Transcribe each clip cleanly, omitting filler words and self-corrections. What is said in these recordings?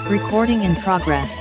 Recording in progress.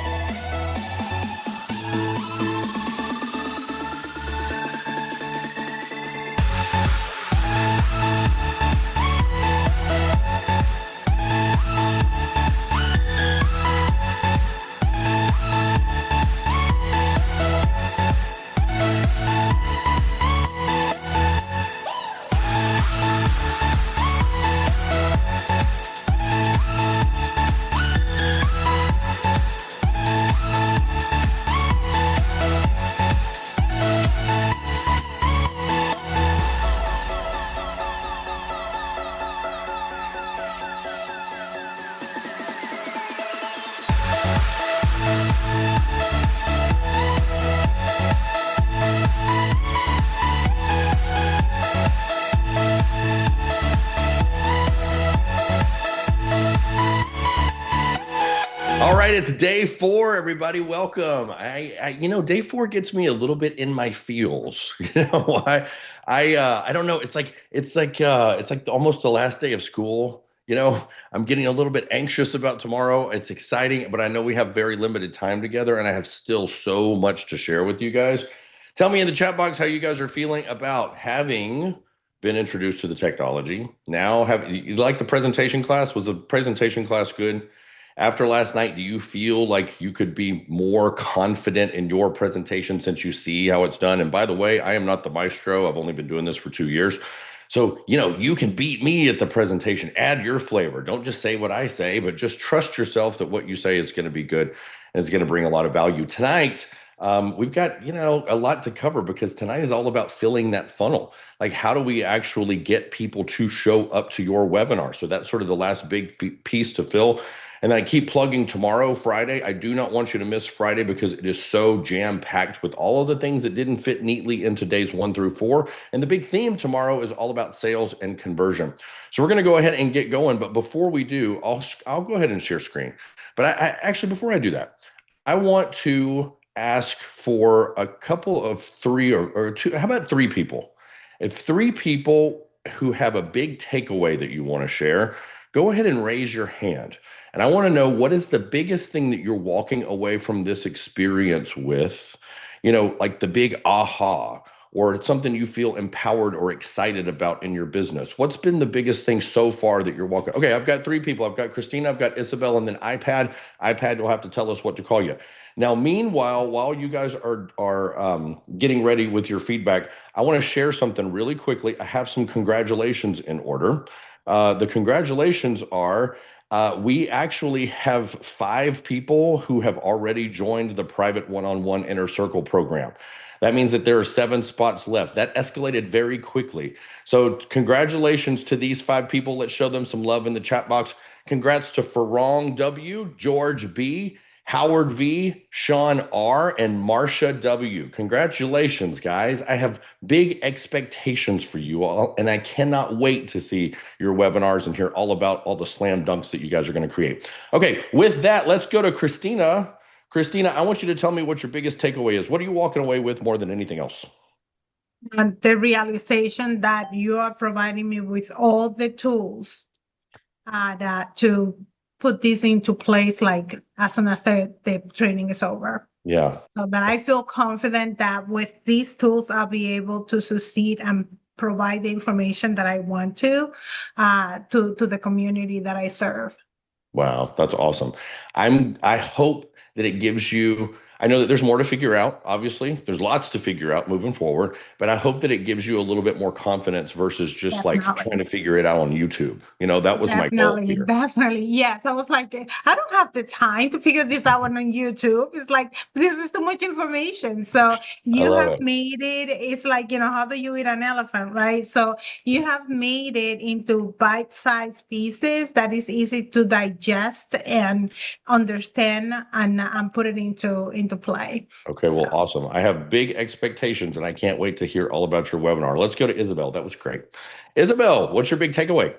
All right, it's day four, everybody. Welcome. Day four gets me a little bit in my feels. I don't know. It's like almost the last day of school. I'm getting a little bit anxious about tomorrow. It's exciting, but I know we have very limited time together, and I have still so much to share with you guys. Tell me in the chat box how you guys are feeling about having been introduced to the technology. Now, have you like the presentation class? Was the presentation class good? After last night, do you feel like you could be more confident in your presentation since you see how it's done? And by the way, I am not the maestro. I've only been doing this for 2 years. So, you can beat me at the presentation. Add your flavor. Don't just say what I say, but just trust yourself that what you say is going to be good and it's going to bring a lot of value. Tonight, we've got, a lot to cover because tonight is all about filling that funnel. Like, how do we actually get people to show up to your webinar? So that's sort of the last big piece to fill. And then I keep plugging tomorrow, Friday. I do not want you to miss Friday because it is so jam-packed with all of the things that didn't fit neatly into days 1 through 4. And the big theme tomorrow is all about sales and conversion. So we're going to go ahead and get going. But before we do, I'll go ahead and share screen. But I actually, before I do that, I want to ask for a couple of three or two. How about three people? If three people who have a big takeaway that you want to share, go ahead and raise your hand. And I want to know, what is the biggest thing that you're walking away from this experience with? Like the big aha, or it's something you feel empowered or excited about in your business. What's been the biggest thing so far that you're walking? Okay, I've got three people. I've got Christina, I've got Isabel, and then iPad. iPad will have to tell us what to call you. Now, meanwhile, while you guys are getting ready with your feedback, I want to share something really quickly. I have some congratulations in order. The congratulations are we actually have 5 people who have already joined the private one-on-one inner circle program. That means that there are 7 spots left. That escalated very quickly. So congratulations to these 5 people. Let's show them some love in the chat box. Congrats to Farong W, George B, Howard V, Sean R, and Marcia W. Congratulations, guys. I have big expectations for you all, and I cannot wait to see your webinars and hear all about all the slam dunks that you guys are going to create. Okay, with that, let's go to Christina. Christina, I want you to tell me what your biggest takeaway is. What are you walking away with more than anything else? The realization that you are providing me with all the tools to put this into place, like as soon as the training is over. Yeah. So that I feel confident that with these tools, I'll be able to succeed and provide the information that I want to the community that I serve. Wow, that's awesome. I hope that it gives you, I know that there's more to figure out, obviously. There's lots to figure out moving forward, but I hope that it gives you a little bit more confidence versus just like trying to figure it out on YouTube. That was my goal here. Definitely. Yes. I was like, I don't have the time to figure this out on YouTube. It's like, this is too much information. So you have made it's like, how do you eat an elephant, right? So you have made it into bite-sized pieces that is easy to digest and understand and put it into play. Okay, well, awesome. I have big expectations and I can't wait to hear all about your webinar. Let's go to Isabel. That was great. Isabel, what's your big takeaway?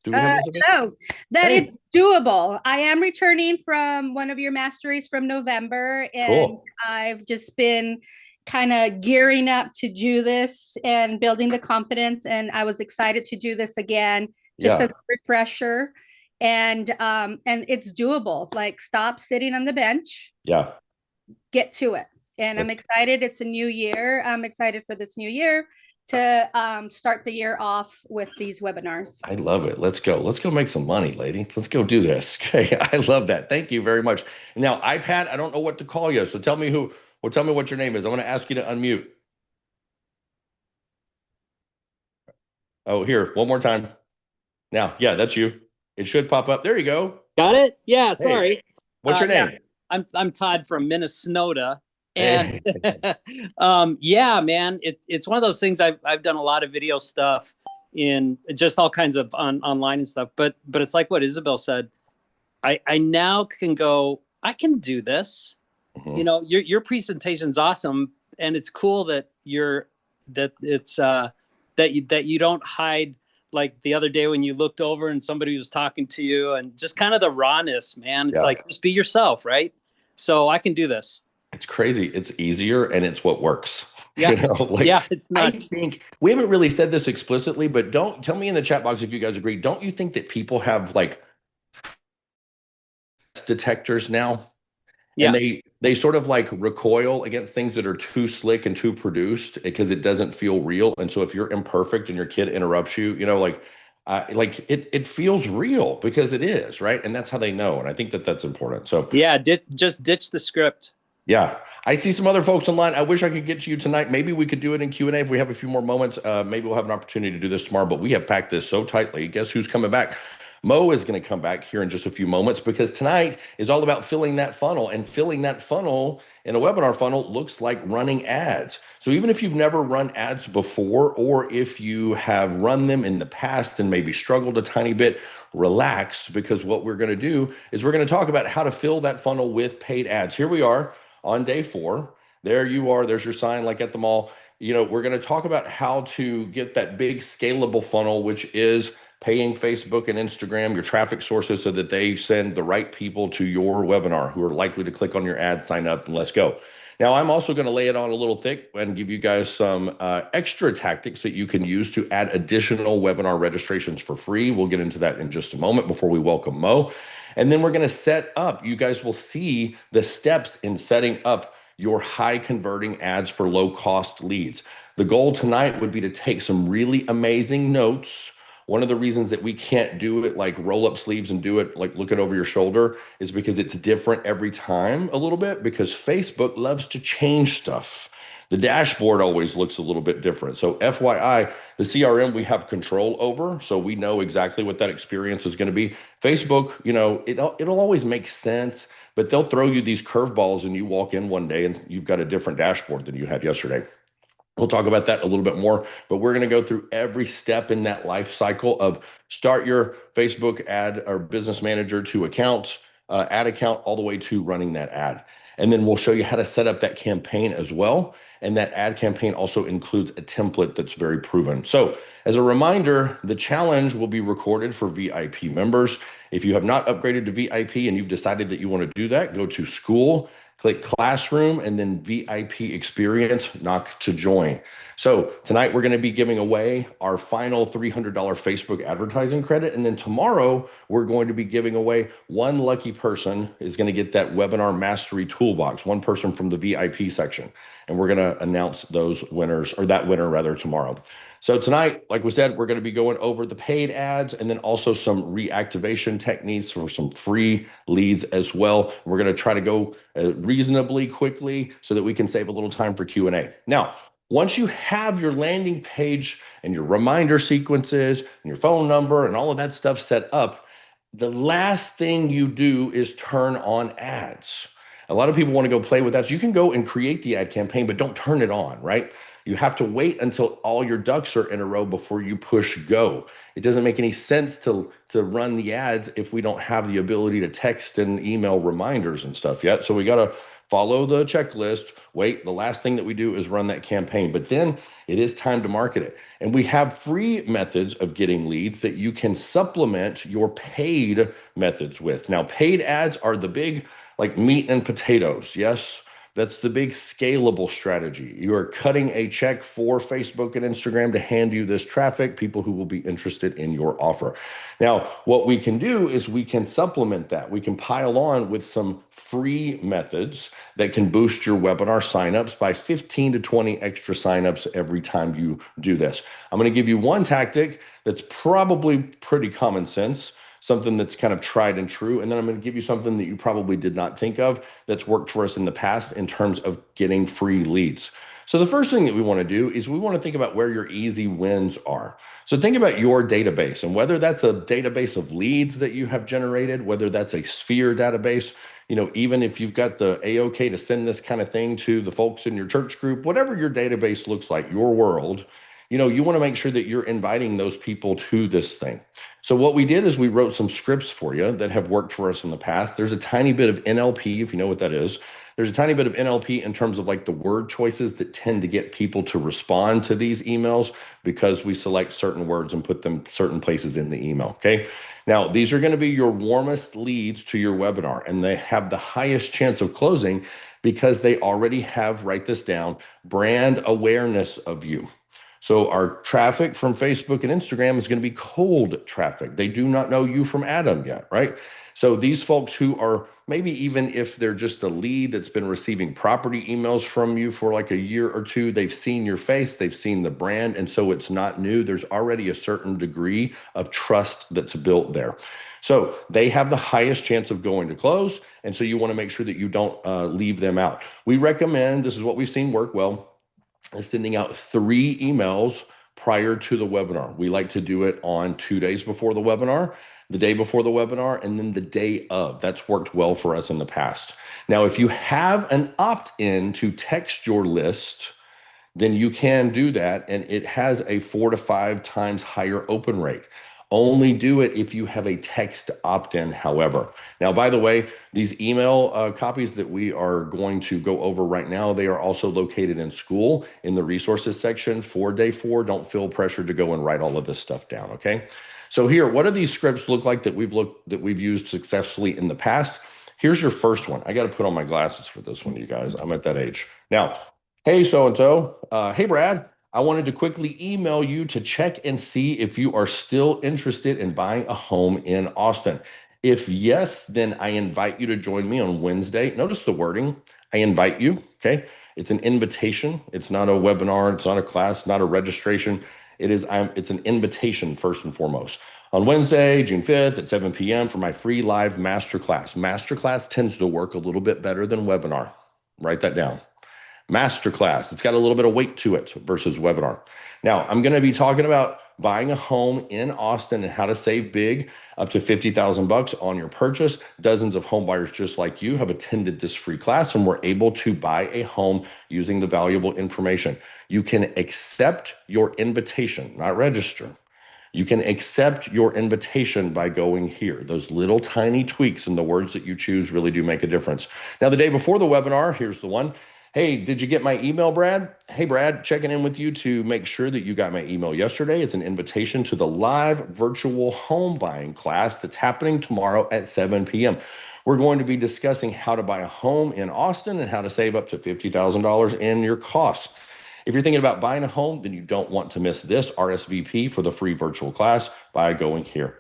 Do we have Isabel? It's doable. I am returning from one of your masteries from November, and cool. I've just been kind of gearing up to do this and building the confidence, and I was excited to do this again, just as a refresher. and it's doable. Like, stop sitting on the bench. Yeah. Get to it. And I'm excited. It's a new year. I'm excited for this new year to start the year off with these webinars. I love it. Let's go. Let's go make some money, lady. Let's go do this. Okay. I love that. Thank you very much. Now, iPad, I don't know what to call you. So tell me what your name is. I'm going to ask you to unmute. Oh, here, one more time. Now, yeah, that's you. It should pop up. There you go. Got it? Yeah, sorry. Hey, what's your name? Yeah. I'm Todd from Minnesota. And yeah, man, it's one of those things. I've done a lot of video stuff in just all kinds of online and stuff, but it's like what Isabel said. I now can go, I can do this. Mm-hmm. You know, your presentation's awesome, and it's cool that that you don't hide, like the other day when you looked over and somebody was talking to you, and just kind of the rawness, man. It's like, just be yourself, right? So I can do this. It's crazy. It's easier, and it's what works. Yeah. You know, like, yeah, it's not. I think we haven't really said this explicitly, but don't tell me in the chat box if you guys agree. Don't you think that people have like detectors now? Yeah. And they sort of like recoil against things that are too slick and too produced because it doesn't feel real. And so if you're imperfect and your kid interrupts you, you know, like it feels real because it is, right? And that's how they know. And I think that that's important. So yeah, just ditch the script. Yeah. I see some other folks online. I wish I could get to you tonight. Maybe we could do it in Q&A if we have a few more moments. Maybe we'll have an opportunity to do this tomorrow, but we have packed this so tightly. Guess who's coming back? Mo is going to come back here in just a few moments, because tonight is all about filling that funnel, and filling that funnel in a webinar funnel looks like running ads. So even if you've never run ads before, or if you have run them in the past and maybe struggled a tiny bit, relax, because what we're going to do is we're going to talk about how to fill that funnel with paid ads. Here we are on day 4. There you are. There's your sign, like at the mall. You know, we're going to talk about how to get that big scalable funnel, which is paying Facebook and Instagram, your traffic sources, so that they send the right people to your webinar who are likely to click on your ad, sign up, and let's go. Now, I'm also going to lay it on a little thick and give you guys some extra tactics that you can use to add additional webinar registrations for free. We'll get into that in just a moment before we welcome Mo. And then we're going to set up, you guys will see the steps in setting up your high converting ads for low cost leads. The goal tonight would be to take some really amazing notes. One of the reasons that we can't do it like roll up sleeves and do it like looking over your shoulder is because it's different every time a little bit, because Facebook loves to change stuff. The dashboard always looks a little bit different. So FYI, the CRM we have control over, so we know exactly what that experience is going to be. Facebook, you know, it'll always make sense, but they'll throw you these curveballs and you walk in one day and you've got a different dashboard than you had yesterday. We'll talk about that a little bit more, but we're going to go through every step in that life cycle of start your Facebook ad or business manager to account, ad account, all the way to running that ad. And then we'll show you how to set up that campaign as well. And that ad campaign also includes a template that's very proven. So as a reminder, the challenge will be recorded for VIP members. If you have not upgraded to VIP and you've decided that you want to do that, go to school, click classroom, and then VIP experience, knock to join. So tonight we're going to be giving away our final $300 Facebook advertising credit. And then tomorrow we're going to be giving away one lucky person is going to get that webinar mastery toolbox, one person from the VIP section. And we're going to announce those winners, or that winner rather, tomorrow. So tonight, like we said, we're going to be going over the paid ads and then also some reactivation techniques for some free leads as well. We're going to try to go reasonably quickly so that we can save a little time for Q&A. Now, once you have your landing page and your reminder sequences and your phone number and all of that stuff set up, the last thing you do is turn on ads. A lot of people want to go play with that. So you can go and create the ad campaign, but don't turn it on, right? You have to wait until all your ducks are in a row before you push go. It doesn't make any sense to run the ads if we don't have the ability to text and email reminders and stuff yet. So we got to follow the checklist. Wait, the last thing that we do is run that campaign, but then it is time to market it. And we have free methods of getting leads that you can supplement your paid methods with. Now, paid ads are the big like meat and potatoes. Yes, That's the big scalable strategy. You are cutting a check for Facebook and Instagram to hand you this traffic, people who will be interested in your offer. Now, what we can do is we can supplement that. We can pile on with some free methods that can boost your webinar signups by 15 to 20 extra signups every time you do this. I'm going to give you one tactic that's probably pretty common sense, something that's kind of tried and true. And then I'm going to give you something that you probably did not think of that's worked for us in the past in terms of getting free leads. So the first thing that we want to do is we want to think about where your easy wins are. So think about your database, and whether that's a database of leads that you have generated, whether that's a Sphere database, even if you've got the A-OK to send this kind of thing to the folks in your church group, whatever your database looks like, your world, you want to make sure that you're inviting those people to this thing. So what we did is we wrote some scripts for you that have worked for us in the past. There's a tiny bit of NLP, if you know what that is. There's a tiny bit of NLP in terms of like the word choices that tend to get people to respond to these emails, because we select certain words and put them certain places in the email, okay? Now, these are going to be your warmest leads to your webinar, and they have the highest chance of closing because they already have, write this down, brand awareness of you. So our traffic from Facebook and Instagram is going to be cold traffic. They do not know you from Adam yet, right? So these folks who are, maybe even if they're just a lead that's been receiving property emails from you for like a year or two, they've seen your face, they've seen the brand, and so it's not new. There's already a certain degree of trust that's built there. So they have the highest chance of going to close, and so you want to make sure that you don't leave them out. We recommend, this is what we've seen work well, is sending out 3 emails prior to the webinar. We like to do it on 2 days before the webinar, the day before the webinar, and then the day of. That's worked well for us in the past. Now, if you have an opt-in to text your list, then you can do that, and it has a 4 to 5 times higher open rate. Only do it if you have a text opt-in, however. Now, by the way, these email copies that we are going to go over right now, they are also located in School in the resources section for day 4. Don't feel pressured to go and write all of this stuff down, okay? So here, what do these scripts look like that we've used successfully in the past? Here's your first one. I got to put on my glasses for this one, you guys. I'm at that age. Now, hey, so-and-so. Hey, Brad. I wanted to quickly email you to check and see if you are still interested in buying a home in Austin. If yes, then I invite you to join me on Wednesday. Notice the wording. I invite you, okay? It's an invitation. It's not a webinar. It's not a class, not a registration. It's an invitation first and foremost. On Wednesday, June 5th at 7 p.m. for my free live masterclass. Masterclass tends to work a little bit better than webinar. Write that down. Masterclass. It's got a little bit of weight to it versus webinar. Now, I'm going to be talking about buying a home in Austin and how to save big, up to $50,000 on your purchase. Dozens of home buyers just like you have attended this free class and were able to buy a home using the valuable information. You can accept your invitation, not register. You can accept your invitation by going here. Those little tiny tweaks in the words that you choose really do make a difference. Now, the day before the webinar, here's the one. Hey, did you get my email, Brad? Hey, Brad, checking in with you to make sure that you got my email yesterday. It's an invitation to the live virtual home buying class that's happening tomorrow at 7 p.m. We're going to be discussing how to buy a home in Austin and how to save up to $50,000 in your costs. If you're thinking about buying a home, then you don't want to miss this RSVP for the free virtual class by going here.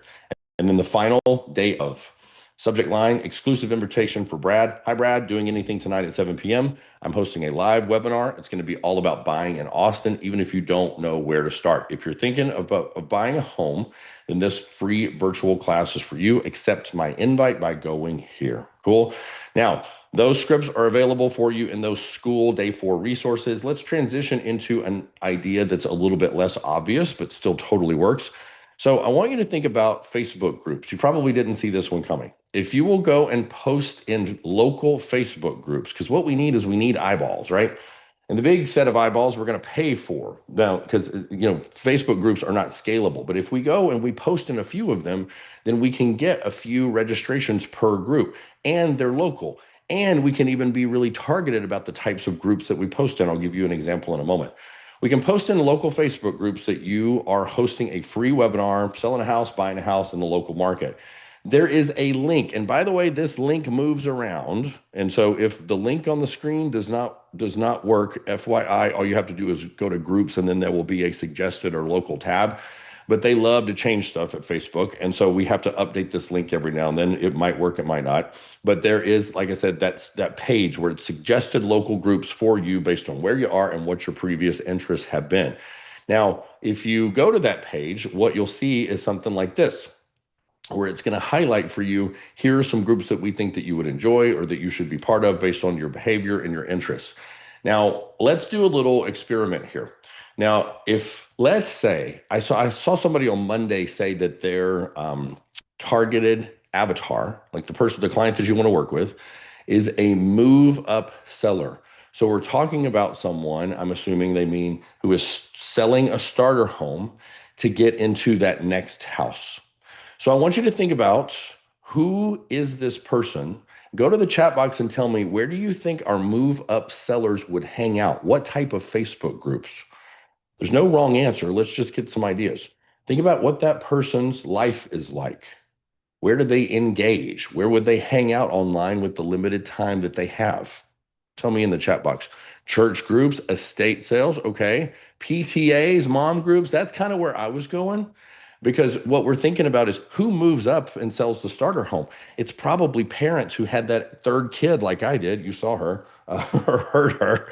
And then the final day of. Subject line, exclusive invitation for Brad. Hi, Brad, doing anything tonight at 7 p.m. I'm hosting a live webinar. It's going to be all about buying in Austin, even if you don't know where to start. If you're thinking of buying a home, then this free virtual class is for you. Accept my invite by going here. Cool. Now, those scripts are available for you in those School Day 4 resources. Let's transition into an idea that's a little bit less obvious, but still totally works. So I want you to think about Facebook groups. You probably didn't see this one coming. If you will go and post in local Facebook groups, because what we need eyeballs, right? And the big set of eyeballs we're going to pay for now, because Facebook groups are not scalable. But if we go and we post in a few of them, then we can get a few registrations per group, and they're local. And we can even be really targeted about the types of groups that we post in. I'll give you an example in a moment. We can post in local Facebook groups that you are hosting a free webinar, selling a house, buying a house in the local market. there is a link. And by the way, this link moves around. And so if the link on the screen does not work, FYI, all you have to do is go to groups, and then there will be a suggested or local tab. But they love to change stuff at Facebook. And so we have to update this link every now and then. It might work, it might not. But there is, like I said, that page where it's suggested local groups for you based on where you are and what your previous interests have been. Now, if you go to that page, what you'll see is something like this, where it's going to highlight for you, here are some groups that we think that you would enjoy or that you should be part of based on your behavior and your interests. Now, let's do a little experiment here. Now, if let's say I saw somebody on Monday say that their targeted avatar, like the client that you want to work with, is a move up seller. So we're talking about someone, I'm assuming they mean, who is selling a starter home to get into that next house. So I want you to think about, who is this person? Go to the chat box and tell me, where do you think our move up sellers would hang out? What type of Facebook groups? There's no wrong answer. Let's just get some ideas. Think about what that person's life is like. Where do they engage? Where would they hang out online with the limited time that they have? Tell me in the chat box. Church groups, estate sales, okay. PTAs, mom groups, that's kind of where I was going. Because what we're thinking about is, who moves up and sells the starter home? It's probably parents who had that third kid like I did. You saw her or heard her,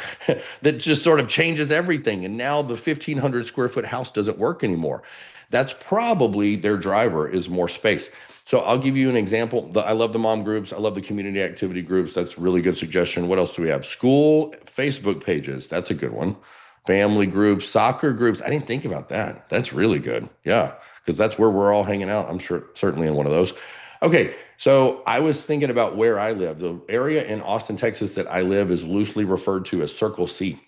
that just sort of changes everything. And now the 1,500 square foot house doesn't work anymore. That's probably their driver, is more space. So I'll give you an example. I love the mom groups. I love the community activity groups. That's a really good suggestion. What else do we have? School Facebook pages. That's a good one. Family groups, soccer groups. I didn't think about that. That's really good. Yeah. Because that's where we're all hanging out. I'm sure, certainly in one of those. Okay, so I was thinking about where I live. The area in Austin, Texas that I live is loosely referred to as Circle C.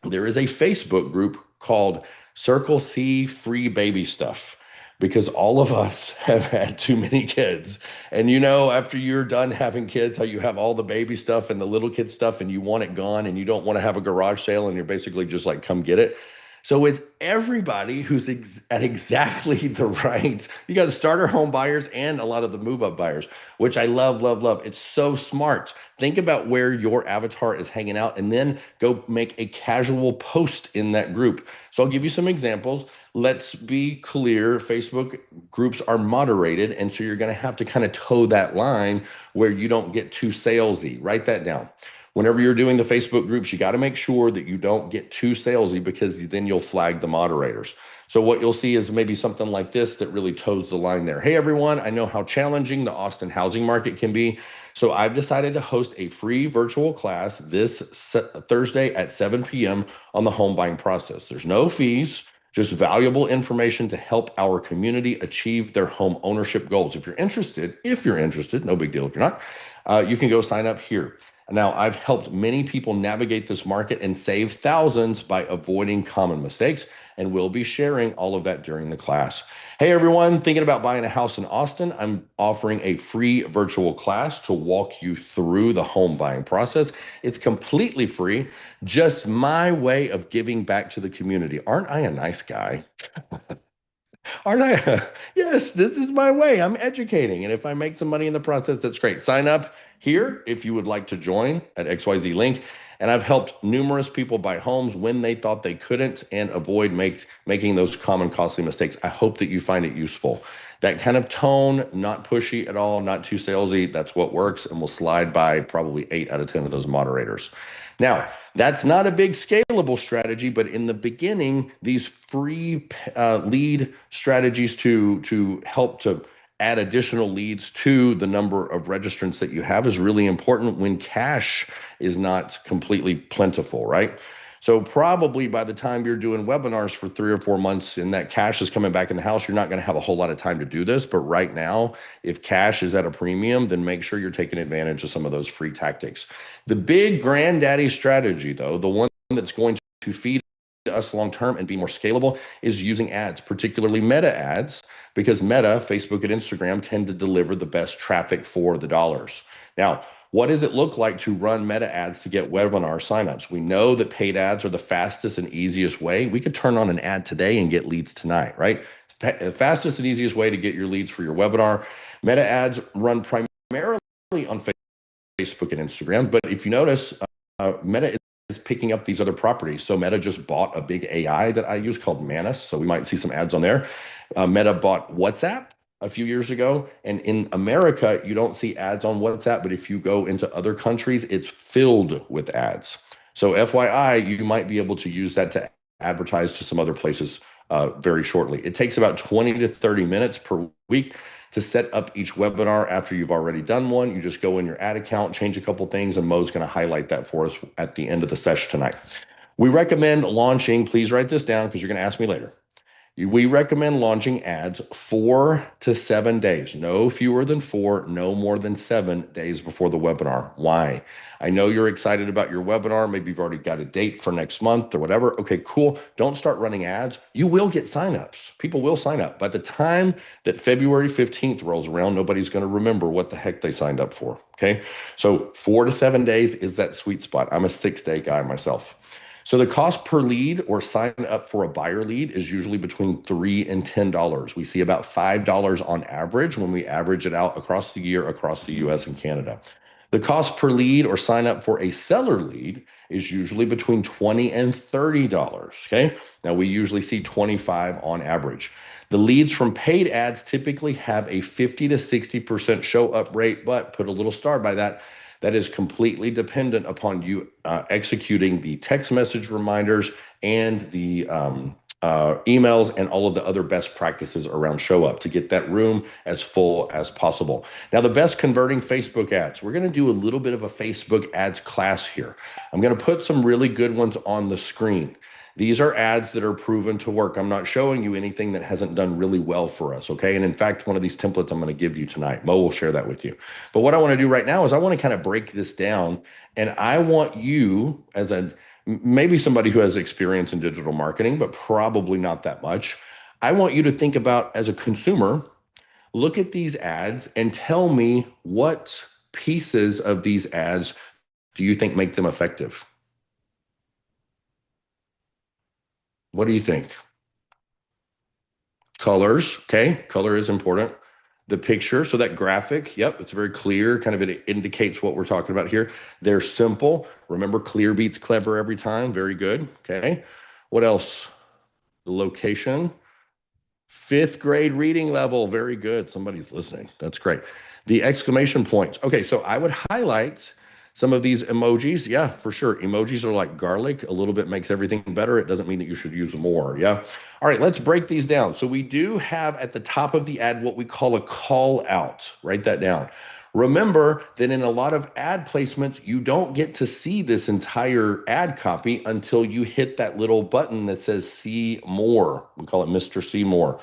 There is a Facebook group called Circle C Free Baby Stuff, because all of us have had too many kids. And you know, after you're done having kids, how you have all the baby stuff and the little kid stuff and you want it gone and you don't want to have a garage sale and you're basically just like, come get it. So it's everybody who's at exactly the right, you got the starter home buyers and a lot of the move up buyers, which I love, love, love. It's so smart. Think about where your avatar is hanging out and then go make a casual post in that group. So I'll give you some examples. Let's be clear, Facebook groups are moderated. And so you're going to have to kind of toe that line where you don't get too salesy. Write that down. Whenever you're doing the Facebook groups, you got to make sure that you don't get too salesy, because then you'll flag the moderators. So what you'll see is maybe something like this that really toes the line there. Hey, everyone, I know how challenging the Austin housing market can be. So I've decided to host a free virtual class this Thursday at 7 p.m. on the home buying process. There's no fees, just valuable information to help our community achieve their home ownership goals. If you're interested, no big deal if you're not, you can go sign up here. Now, I've helped many people navigate this market and save thousands by avoiding common mistakes, and we'll be sharing all of that during the class. Hey, everyone, thinking about buying a house in Austin? I'm offering a free virtual class to walk you through the home buying process. It's completely free, just my way of giving back to the community. Aren't I a nice guy? Aren't I? Yes, this is my way. I'm educating. And if I make some money in the process, that's great. Sign up here if you would like to join at XYZ link. And I've helped numerous people buy homes when they thought they couldn't and avoid making those common costly mistakes. I hope that you find it useful. That kind of tone, not pushy at all, not too salesy, that's what works, and we'll slide by probably 8 out of 10 of those moderators. Now, that's not a big scalable strategy, but in the beginning, these free lead strategies to help to add additional leads to the number of registrants that you have is really important when cash is not completely plentiful, right? So probably by the time you're doing webinars for 3 or 4 months and that cash is coming back in the house, you're not going to have a whole lot of time to do this. But right now, if cash is at a premium, then make sure you're taking advantage of some of those free tactics. The big granddaddy strategy, though, the one that's going to feed us long-term and be more scalable, is using ads, particularly meta ads, because Meta, Facebook and Instagram tend to deliver the best traffic for the dollars. Now, what does it look like to run meta ads to get webinar signups? We know that paid ads are the fastest and easiest way. We could turn on an ad today and get leads tonight, right? fastest and easiest way to get your leads for your webinar. Meta ads run primarily on Facebook and Instagram, but if you notice, Meta is picking up these other properties. So Meta just bought a big AI that I use called Manus. So we might see some ads on there. Meta bought WhatsApp a few years ago. And in America, you don't see ads on WhatsApp, but if you go into other countries, it's filled with ads. So FYI, you might be able to use that to advertise to some other places very shortly. It takes about 20 to 30 minutes per week to set up each webinar after you've already done one. You just go in your ad account, change a couple things, and Mo's going to highlight that for us at the end of the session tonight. We recommend launching, please write this down because you're going to ask me later. We recommend launching ads 4 to 7 days, no fewer than 4, no more than 7 days before the webinar. Why? I know you're excited about your webinar. Maybe you've already got a date for next month or whatever. Okay, cool. Don't start running ads. You will get signups. People will sign up. By the time that February 15th rolls around, nobody's going to remember what the heck they signed up for. Okay, so 4 to 7 days is that sweet spot. I'm a 6-day guy myself. So the cost per lead or sign up for a buyer lead is usually between $3 and $10. We see about $5 on average when we average it out across the year, across the US and Canada. The cost per lead or sign up for a seller lead is usually between $20 and $30, okay? Now we usually see 25 on average. The leads from paid ads typically have a 50 to 60% show up rate, but put a little star by that. That is completely dependent upon you executing the text message reminders and the emails and all of the other best practices around show up to get that room as full as possible. Now, the best converting Facebook ads. We're going to do a little bit of a Facebook ads class here. I'm going to put some really good ones on the screen. These are ads that are proven to work. I'm not showing you anything that hasn't done really well for us, okay? And in fact, one of these templates I'm going to give you tonight. Mo will share that with you. But what I want to do right now is I want to kind of break this down, and I want you, as maybe somebody who has experience in digital marketing, but probably not that much, I want you to think about, as a consumer, look at these ads and tell me what pieces of these ads do you think make them effective? What do you think? Colors, okay, color is important. The picture, so that graphic, yep, it's very clear, kind of it indicates what we're talking about here. They're simple. Remember, clear beats clever every time, very good, okay. What else? The location. 5th grade reading level, very good. Somebody's listening, that's great. The exclamation points. Okay, so I would highlight some of these emojis. Yeah, for sure. Emojis are like garlic. A little bit makes everything better. It doesn't mean that you should use more. Yeah. All right, let's break these down. So we do have at the top of the ad what we call a call out. Write that down. Remember that in a lot of ad placements, you don't get to see this entire ad copy until you hit that little button that says see more. We call it Mr. See More.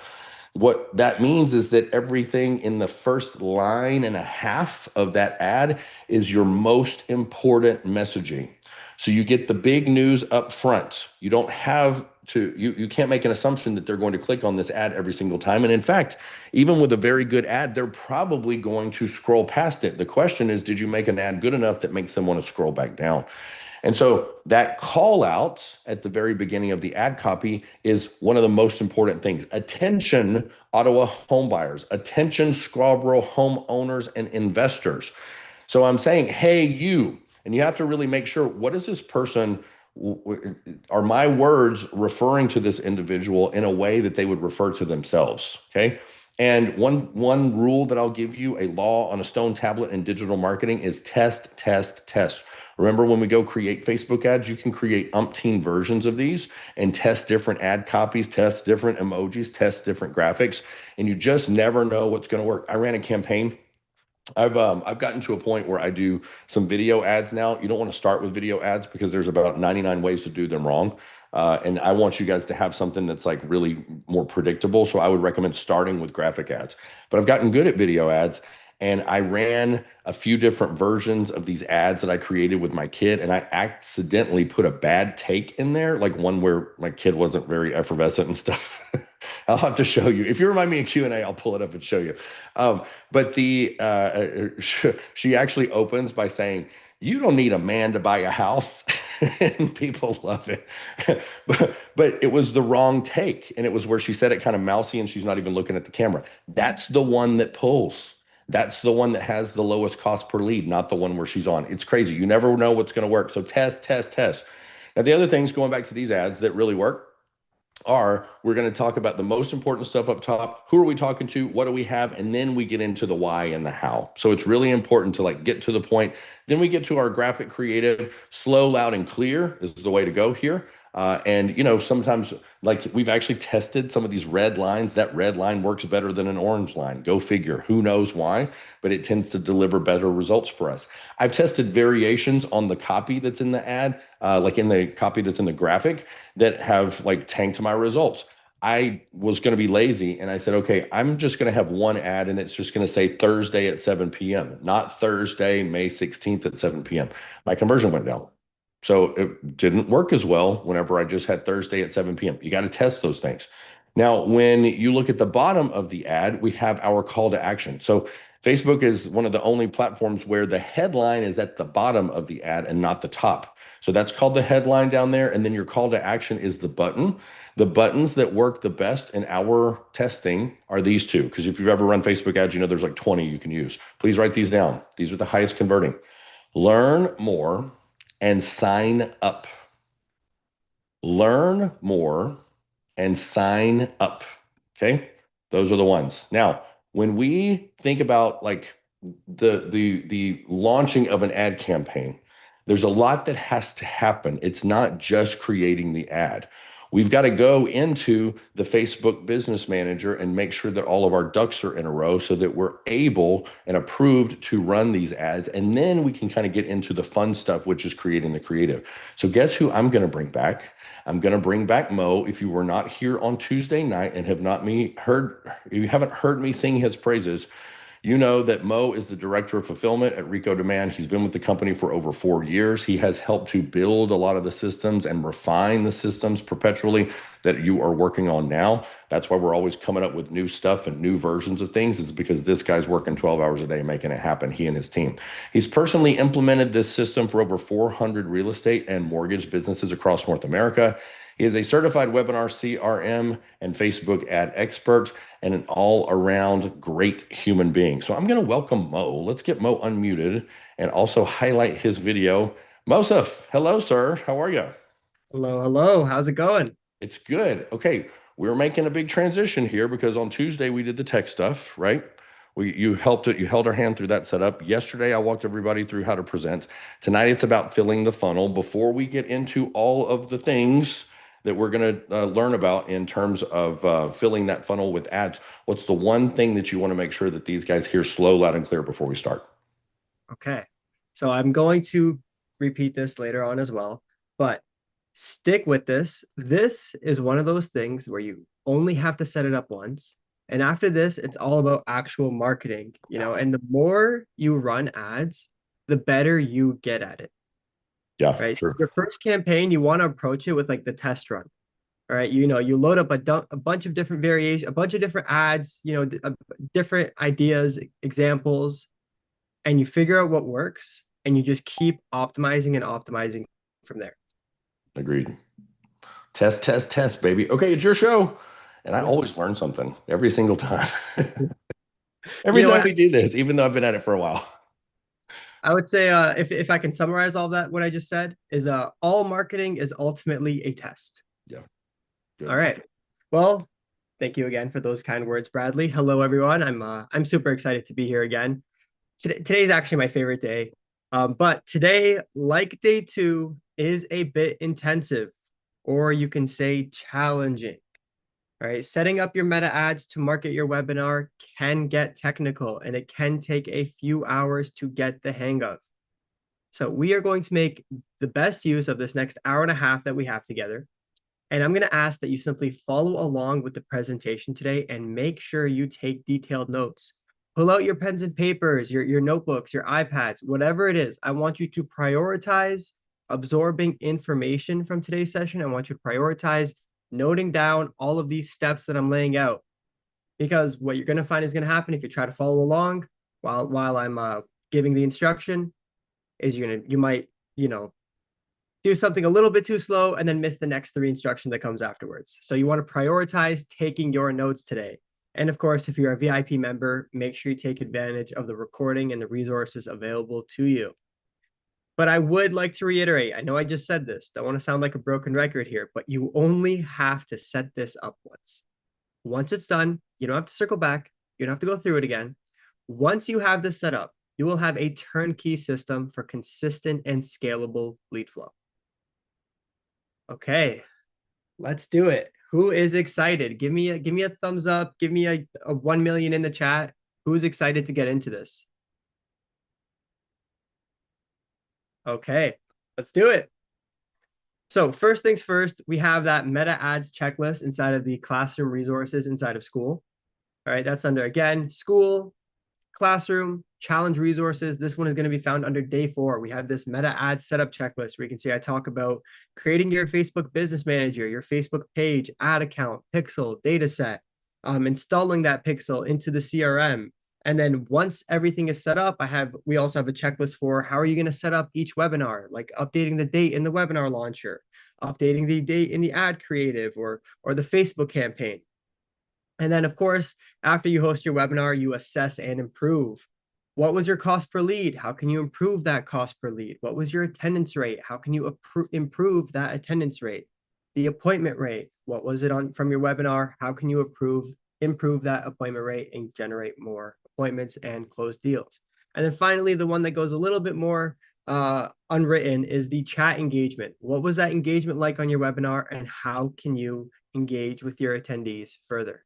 What that means is that everything in the first line and a half of that ad is your most important messaging. So you get the big news up front. You don't have to, you can't make an assumption that they're going to click on this ad every single time. And in fact, even with a very good ad, they're probably going to scroll past it. The question is, did you make an ad good enough that makes them want to scroll back down? And so that call out at the very beginning of the ad copy is one of the most important things. Attention, Ottawa home buyers. Attention, Scarborough homeowners and investors. So I'm saying, hey, you, and you have to really make sure, what is this person, are my words referring to this individual in a way that they would refer to themselves, okay? And one rule that I'll give you, a law on a stone tablet in digital marketing, is test, test, test. Remember, when we go create Facebook ads, you can create umpteen versions of these and test different ad copies, test different emojis, test different graphics, and you just never know what's going to work. I ran a campaign. I've gotten to a point where I do some video ads now. You don't want to start with video ads because there's about 99 ways to do them wrong. And I want you guys to have something that's like really more predictable. So I would recommend starting with graphic ads. But I've gotten good at video ads. And I ran a few different versions of these ads that I created with my kid, and I accidentally put a bad take in there, like one where my kid wasn't very effervescent and stuff. I'll have to show you. If you remind me in Q&A, I'll pull it up and show you. But she actually opens by saying, You don't need a man to buy a house. And people love it. But it was the wrong take. And it was where she said it kind of mousy and she's not even looking at the camera. That's the one that pulls. That's the one that has the lowest cost per lead, not the one where she's on. It's crazy. You never know what's going to work. So test, test, test. Now, the other things going back to these ads that really work are, we're going to talk about the most important stuff up top. Who are we talking to? What do we have? And then we get into the why and the how. So it's really important to like get to the point. Then we get to our graphic creative. Slow, loud, and clear is the way to go here. And you know, sometimes like we've actually tested some of these red lines. That red line works better than an orange line. Go figure. Who knows why? But it tends to deliver better results for us. I've tested variations on the copy that's in the ad, like in the copy that's in the graphic, that have like tanked my results. I was going to be lazy and I said, okay, I'm just going to have one ad and it's just going to say Thursday at 7 p.m., not Thursday, May 16th at 7 p.m. My conversion went down. So it didn't work as well whenever I just had Thursday at 7 p.m. You got to test those things. Now, when you look at the bottom of the ad, we have our call to action. So Facebook is one of the only platforms where the headline is at the bottom of the ad and not the top. So that's called the headline down there. And then your call to action is the button. The buttons that work the best in our testing are these two. Because if you've ever run Facebook ads, you know there's like 20 you can use. Please write these down. These are the highest converting. Learn more and sign up. Learn more and sign up. Okay, those are the ones. Now, when we think about like the launching of an ad campaign, there's a lot that has to happen. It's not just creating the ad. We've got to go into the Facebook Business Manager and make sure that all of our ducks are in a row so that we're able and approved to run these ads. And then we can kind of get into the fun stuff, which is creating the creative. So guess who I'm going to bring back? I'm going to bring back Mo. If you were not here on Tuesday night and you haven't heard me sing his praises, you know that Mo is the director of fulfillment at Rico Demand. He's been with the company for over 4 years. He has helped to build a lot of the systems and refine the systems perpetually that you are working on now. That's why we're always coming up with new stuff and new versions of things, is because this guy's working 12 hours a day making it happen, he and his team. He's personally implemented this system for over 400 real estate and mortgage businesses across North America. He is a certified webinar CRM and Facebook ad expert and an all-around great human being. So I'm going to welcome Mo. Let's get Mo unmuted and also highlight his video. Mosef, hello, sir. How are you? Hello, hello. How's it going? It's good. Okay, we're making a big transition here because on Tuesday we did the tech stuff, right? You held our hand through that setup. Yesterday, I walked everybody through how to present. Tonight, it's about filling the funnel. Before we get into all of the things that we're going to learn about in terms of filling that funnel with ads, what's the one thing that you want to make sure that these guys hear slow, loud, and clear before we start? Okay, so I'm going to repeat this later on as well, but stick with this. This is one of those things where you only have to set it up once. And after this, it's all about actual marketing, and the more you run ads, the better you get at it. Yeah, right. Sure. So your first campaign, you want to approach it with like the test run. All right. You load up a bunch of different variations, a bunch of different ads, different ideas, examples, and you figure out what works and you just keep optimizing and optimizing from there. Agreed. Test, test, test, baby. Okay, it's your show. And I always learn something every single time. Every time we do this, even though I've been at it for a while. I would say if I can summarize all that, what I just said is all marketing is ultimately a test. Yeah. Good. All right. Well, thank you again for those kind words, Bradley. Hello, everyone. I'm super excited to be here again. Today's actually my favorite day. But today, like day 2, is a bit intensive, or you can say challenging. All right, setting up your meta ads to market your webinar can get technical and it can take a few hours to get the hang of. So we are going to make the best use of this next hour and a half that we have together. And I'm going to ask that you simply follow along with the presentation today and make sure you take detailed notes. Pull out your pens and papers, your notebooks, your iPads, whatever it is. I want you to prioritize absorbing information from today's session. I want you to prioritize noting down all of these steps that I'm laying out, because what you're going to find is going to happen if you try to follow along while I'm giving the instruction is you might, do something a little bit too slow and then miss the next 3 instructions that comes afterwards. So you want to prioritize taking your notes today. And of course, if you're a VIP member, make sure you take advantage of the recording and the resources available to you. But I would like to reiterate, I know I just said this, don't want to sound like a broken record here, but you only have to set this up once. Once it's done, you don't have to circle back. You don't have to go through it again. Once you have this set up, you will have a turnkey system for consistent and scalable lead flow. Okay, let's do it. Who is excited? Give me a thumbs up. Give me a 1 million in the chat. Who's excited to get into this? Okay, let's do it. So first things first, we have that meta ads checklist inside of the classroom resources inside of Skool. All right, that's under, again, Skool, classroom, challenge resources. This one is going to be found under day 4. We have this meta ad setup checklist where you can see I talk about creating your Facebook business manager, your Facebook page, ad account, pixel, data set, installing that pixel into the CRM. And then once everything is set up, we also have a checklist for how are you going to set up each webinar, like updating the date in the webinar launcher, updating the date in the ad creative or the Facebook campaign. And then, of course, after you host your webinar, you assess and improve. What was your cost per lead? How can you improve that cost per lead? What was your attendance rate? How can you improve that attendance rate? The appointment rate, what was it from your webinar? How can you improve that appointment rate and generate more appointments and close deals? And then finally, the one that goes a little bit more unwritten is the chat engagement. What was that engagement like on your webinar, and how can you engage with your attendees further?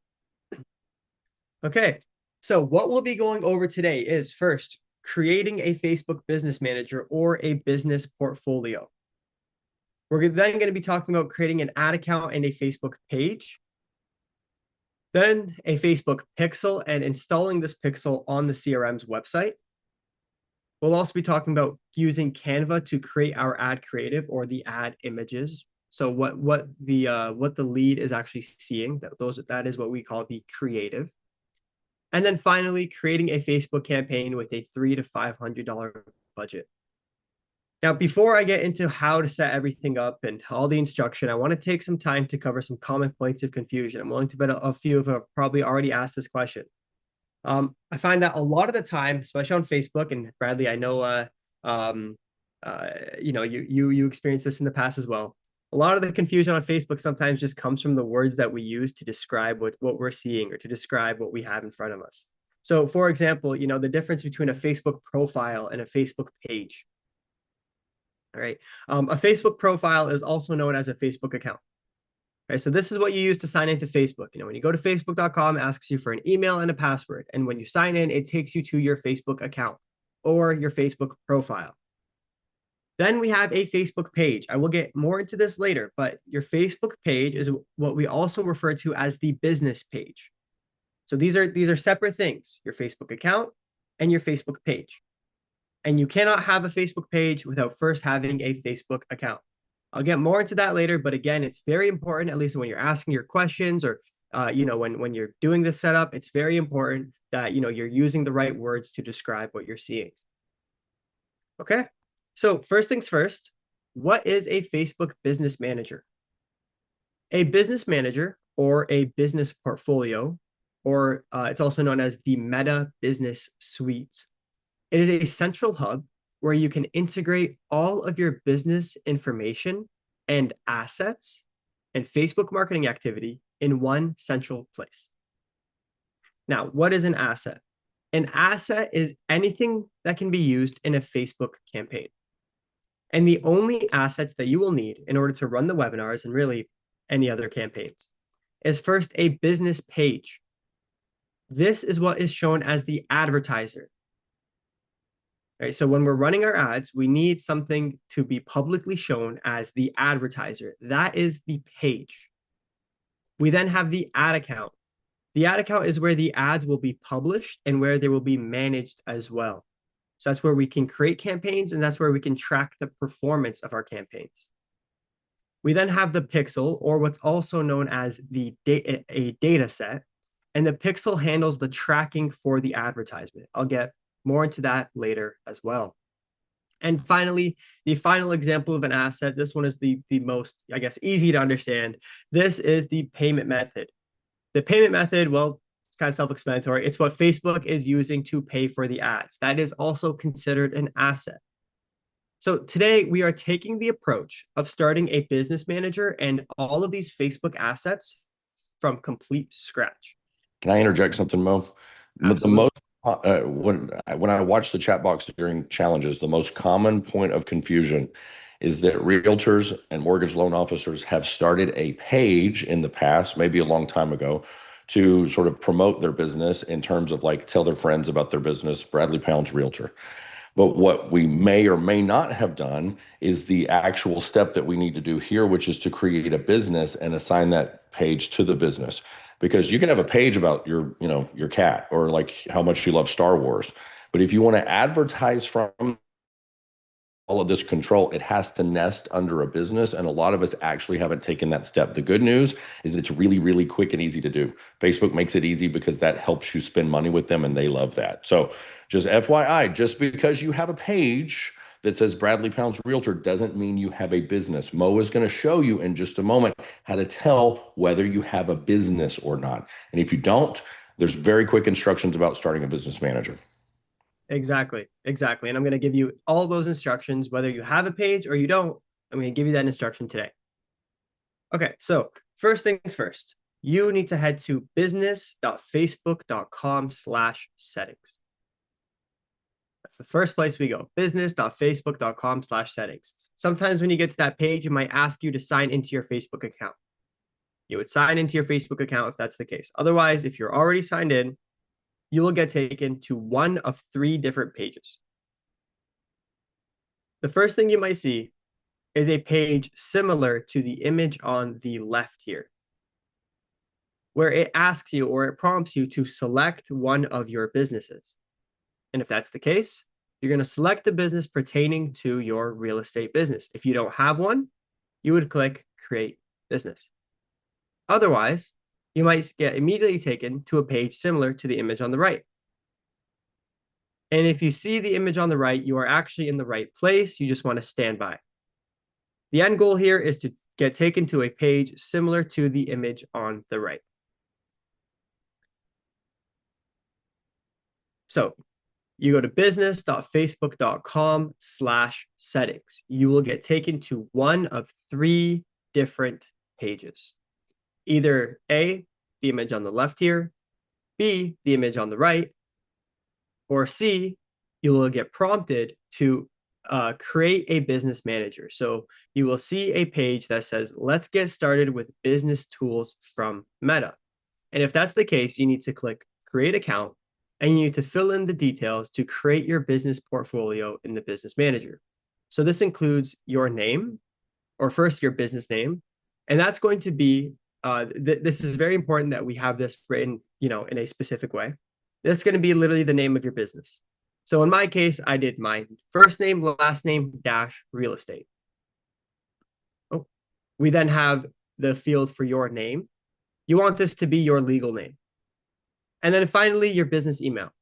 Okay, so what we'll be going over today is first, creating a Facebook Business Manager or a business portfolio. We're then going to be talking about creating an ad account and a Facebook page. Then a Facebook pixel and installing this pixel on the CRM's website. We'll also be talking about using Canva to create our ad creative or the ad images. So what the lead is actually seeing, that is what we call the creative. And then finally, creating a Facebook campaign with a $300 to $500 budget. Now, before I get into how to set everything up and all the instruction, I want to take some time to cover some common points of confusion. I'm willing to bet a few of you have probably already asked this question. I find that a lot of the time, especially on Facebook, and Bradley, I know you experienced this in the past as well. A lot of the confusion on Facebook sometimes just comes from the words that we use to describe what we're seeing or to describe what we have in front of us. So, for example, the difference between a Facebook profile and a Facebook page. All right. A Facebook profile is also known as a Facebook account. All right. So this is what you use to sign into Facebook. When you go to facebook.com, it asks you for an email and a password. And when you sign in, it takes you to your Facebook account or your Facebook profile. Then we have a Facebook page. I will get more into this later, but your Facebook page is what we also refer to as the business page. So these are separate things, your Facebook account and your Facebook page. And you cannot have a Facebook page without first having a Facebook account. I'll get more into that later, but again, it's very important, at least when you're asking your questions or when you're doing this setup, it's very important that you're using the right words to describe what you're seeing. Okay. So first things first, what is a Facebook Business Manager? A business manager or a business portfolio, or it's also known as the Meta Business Suite. It is a central hub where you can integrate all of your business information and assets and Facebook marketing activity in one central place. Now, what is an asset? An asset is anything that can be used in a Facebook campaign. And the only assets that you will need in order to run the webinars and really any other campaigns is first a business page. This is what is shown as the advertiser. All right, so when we're running our ads, we need something to be publicly shown as the advertiser. That is the page. We then have the ad account. The ad account is where the ads will be published and where they will be managed as well. So that's where we can create campaigns, and that's where we can track the performance of our campaigns. We then have the pixel, or what's also known as a data set, and the pixel handles the tracking for the advertisement. I'll get more into that later as well. And finally, the final example of an asset, this one is the most, I guess, easy to understand. This is the payment method. The payment method, well, it's kind of self-explanatory. It's what Facebook is using to pay for the ads. That is also considered an asset. So today we are taking the approach of starting a business manager and all of these Facebook assets from complete scratch. Can I interject something, Mo? Absolutely. The most when I watch the chat box during challenges, the most common point of confusion is that realtors and mortgage loan officers have started a page in the past, maybe a long time ago, to sort of promote their business in terms of like tell their friends about their business, Bradley Pounds Realtor. But what we may or may not have done is the actual step that we need to do here, which is to create a business and assign that page to the business. Because you can have a page about your cat or like how much you love Star Wars. But if you want to advertise from all of this control, it has to nest under a business. And a lot of us actually haven't taken that step. The good news is that it's really, really quick and easy to do. Facebook makes it easy because that helps you spend money with them and they love that. So just FYI, just because you have a page that says Bradley Pounds Realtor doesn't mean you have a business. Mo is going to show you in just a moment how to tell whether you have a business or not. And if you don't, there's very quick instructions about starting a business manager. Exactly. And I'm going to give you all those instructions, whether you have a page or you don't. I'm going to give you that instruction today. Okay, so first things first, you need to head to business.facebook.com/settings. That's the first place we go, business.facebook.com/settings. Sometimes when you get to that page, it might ask you to sign into your Facebook account. You would sign into your Facebook account if that's the case. Otherwise, if you're already signed in, you will get taken to one of 3 different pages. The first thing you might see is a page similar to the image on the left here, where it asks you or it prompts you to select one of your businesses. And if that's the case, you're going to select the business pertaining to your real estate business. If you don't have one, you would click Create Business. Otherwise, you might get immediately taken to a page similar to the image on the right. And if you see the image on the right, you are actually in the right place. You just want to stand by. The end goal here is to get taken to a page similar to the image on the right. So you go to business.facebook.com/settings. You will get taken to one of 3 different pages. Either A, the image on the left here, B, the image on the right, or C, you will get prompted to create a business manager. So you will see a page that says, let's get started with business tools from Meta. And if that's the case, you need to click Create Account, and you need to fill in the details to create your business portfolio in the Business Manager. So this includes your name, or first your business name, and that's going to be this is very important that we have this written, in a specific way. This is going to be literally the name of your business. So in my case, I did my first name, last name, -real estate. Oh, we then have the field for your name. You want this to be your legal name. And then finally, your business email.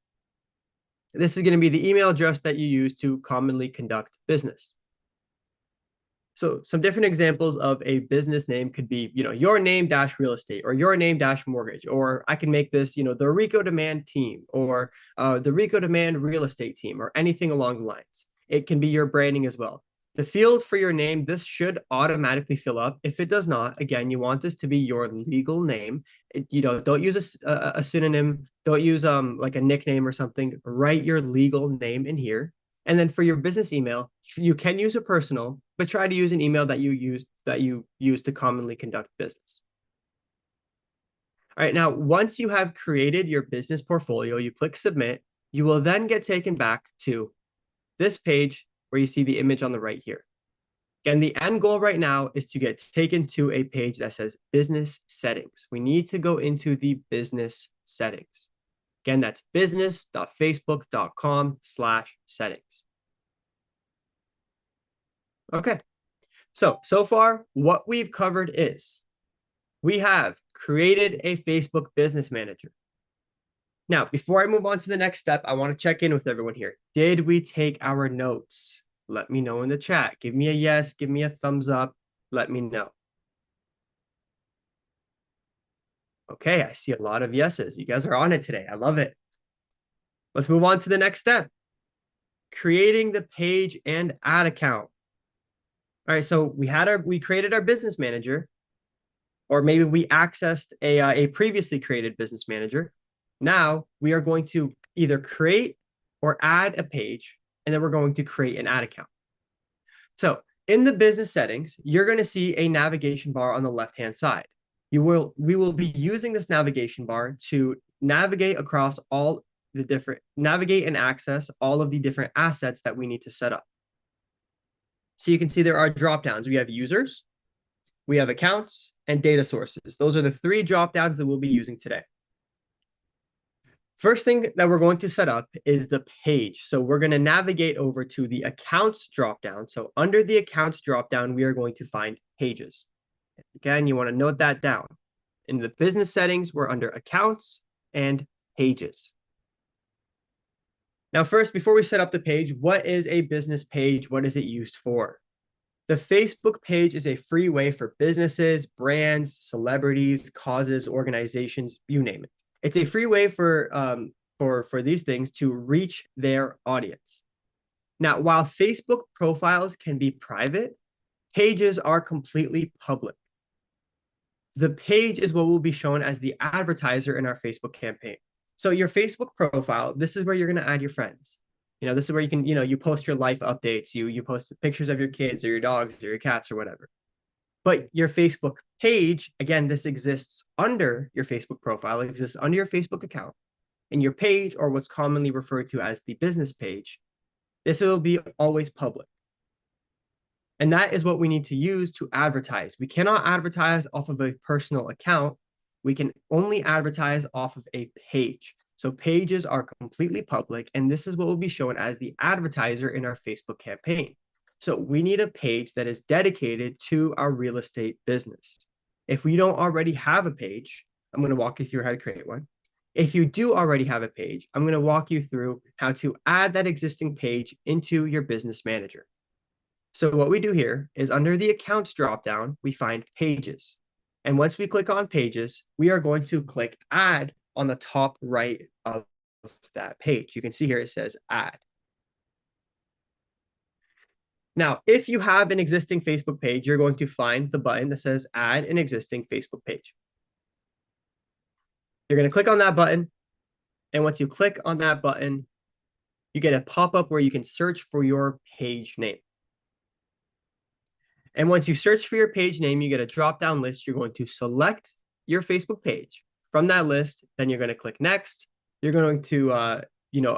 This is going to be the email address that you use to commonly conduct business. So some different examples of a business name could be, your name -real estate, or your name -mortgage, or I can make this, the Rico Demand team, or the Rico Demand real estate team, or anything along the lines. It can be your branding as well. The field for your name, this should automatically fill up. If it does not, again, you want this to be your legal name. Don't use a synonym. Don't use like a nickname or something. Write your legal name in here. And then for your business email, you can use a personal, but try to use an email that you use to commonly conduct business. All right, now once you have created your business portfolio, you click Submit. You will then get taken back to this page where you see the image on the right here. Again, the end goal right now is to get taken to a page that says Business Settings. We need to go into the Business Settings. Again, that's business.facebook.com/settings. Okay, so far what we've covered is we have created a Facebook Business Manager. Now, before I move on to the next step, I want to check in with everyone here. Did we take our notes? Let me know in the chat. Give me a yes, give me a thumbs up. Let me know. Okay, I see a lot of yeses. You guys are on it today. I love it. Let's move on to the next step. Creating the page and ad account. All right, so we created our business manager, or maybe we accessed a previously created business manager. Now we are going to either create or add a page, and then we're going to create an ad account. So in the business settings, you're going to see a navigation bar on the left-hand side. We will be using this navigation bar to navigate across navigate and access all of the different assets that we need to set up. So you can see there are drop downs. We have users, we have accounts, and data sources. Those are the 3 drop downs that we'll be using today. First thing that we're going to set up is the page. So we're going to navigate over to the accounts drop down. So under the accounts drop down, we are going to find pages. Again, you want to note that down. In the business settings, we're under accounts and pages. Now, first, before we set up the page, what is a business page? What is it used for? The Facebook page is a free way for businesses, brands, celebrities, causes, organizations, you name it. It's a free way for these things to reach their audience. Now, while Facebook profiles can be private, pages are completely public. The page is what will be shown as the advertiser in our Facebook campaign. So your Facebook profile, this is where you're going to add your friends. This is where you can, you post your life updates, you post pictures of your kids or your dogs or your cats or whatever. But your Facebook page, again, this exists under your Facebook profile, it exists under your Facebook account. And your page, or what's commonly referred to as the business page, this will be always public. And that is what we need to use to advertise. We cannot advertise off of a personal account. We can only advertise off of a page. So pages are completely public, and this is what will be shown as the advertiser in our Facebook campaign. So we need a page that is dedicated to our real estate business. If we don't already have a page, I'm going to walk you through how to create one. If you do already have a page, I'm going to walk you through how to add that existing page into your business manager. So what we do here is under the accounts dropdown, we find pages. And once we click on pages, we are going to click add on the top right of that page. You can see here it says add. Now, if you have an existing Facebook page, you're going to find the button that says add an existing Facebook page. You're going to click on that button. And once you click on that button, you get a pop-up where you can search for your page name. And once you search for your page name, you get a drop-down list. You're going to select your Facebook page. From that list, then you're going to click next. You're going to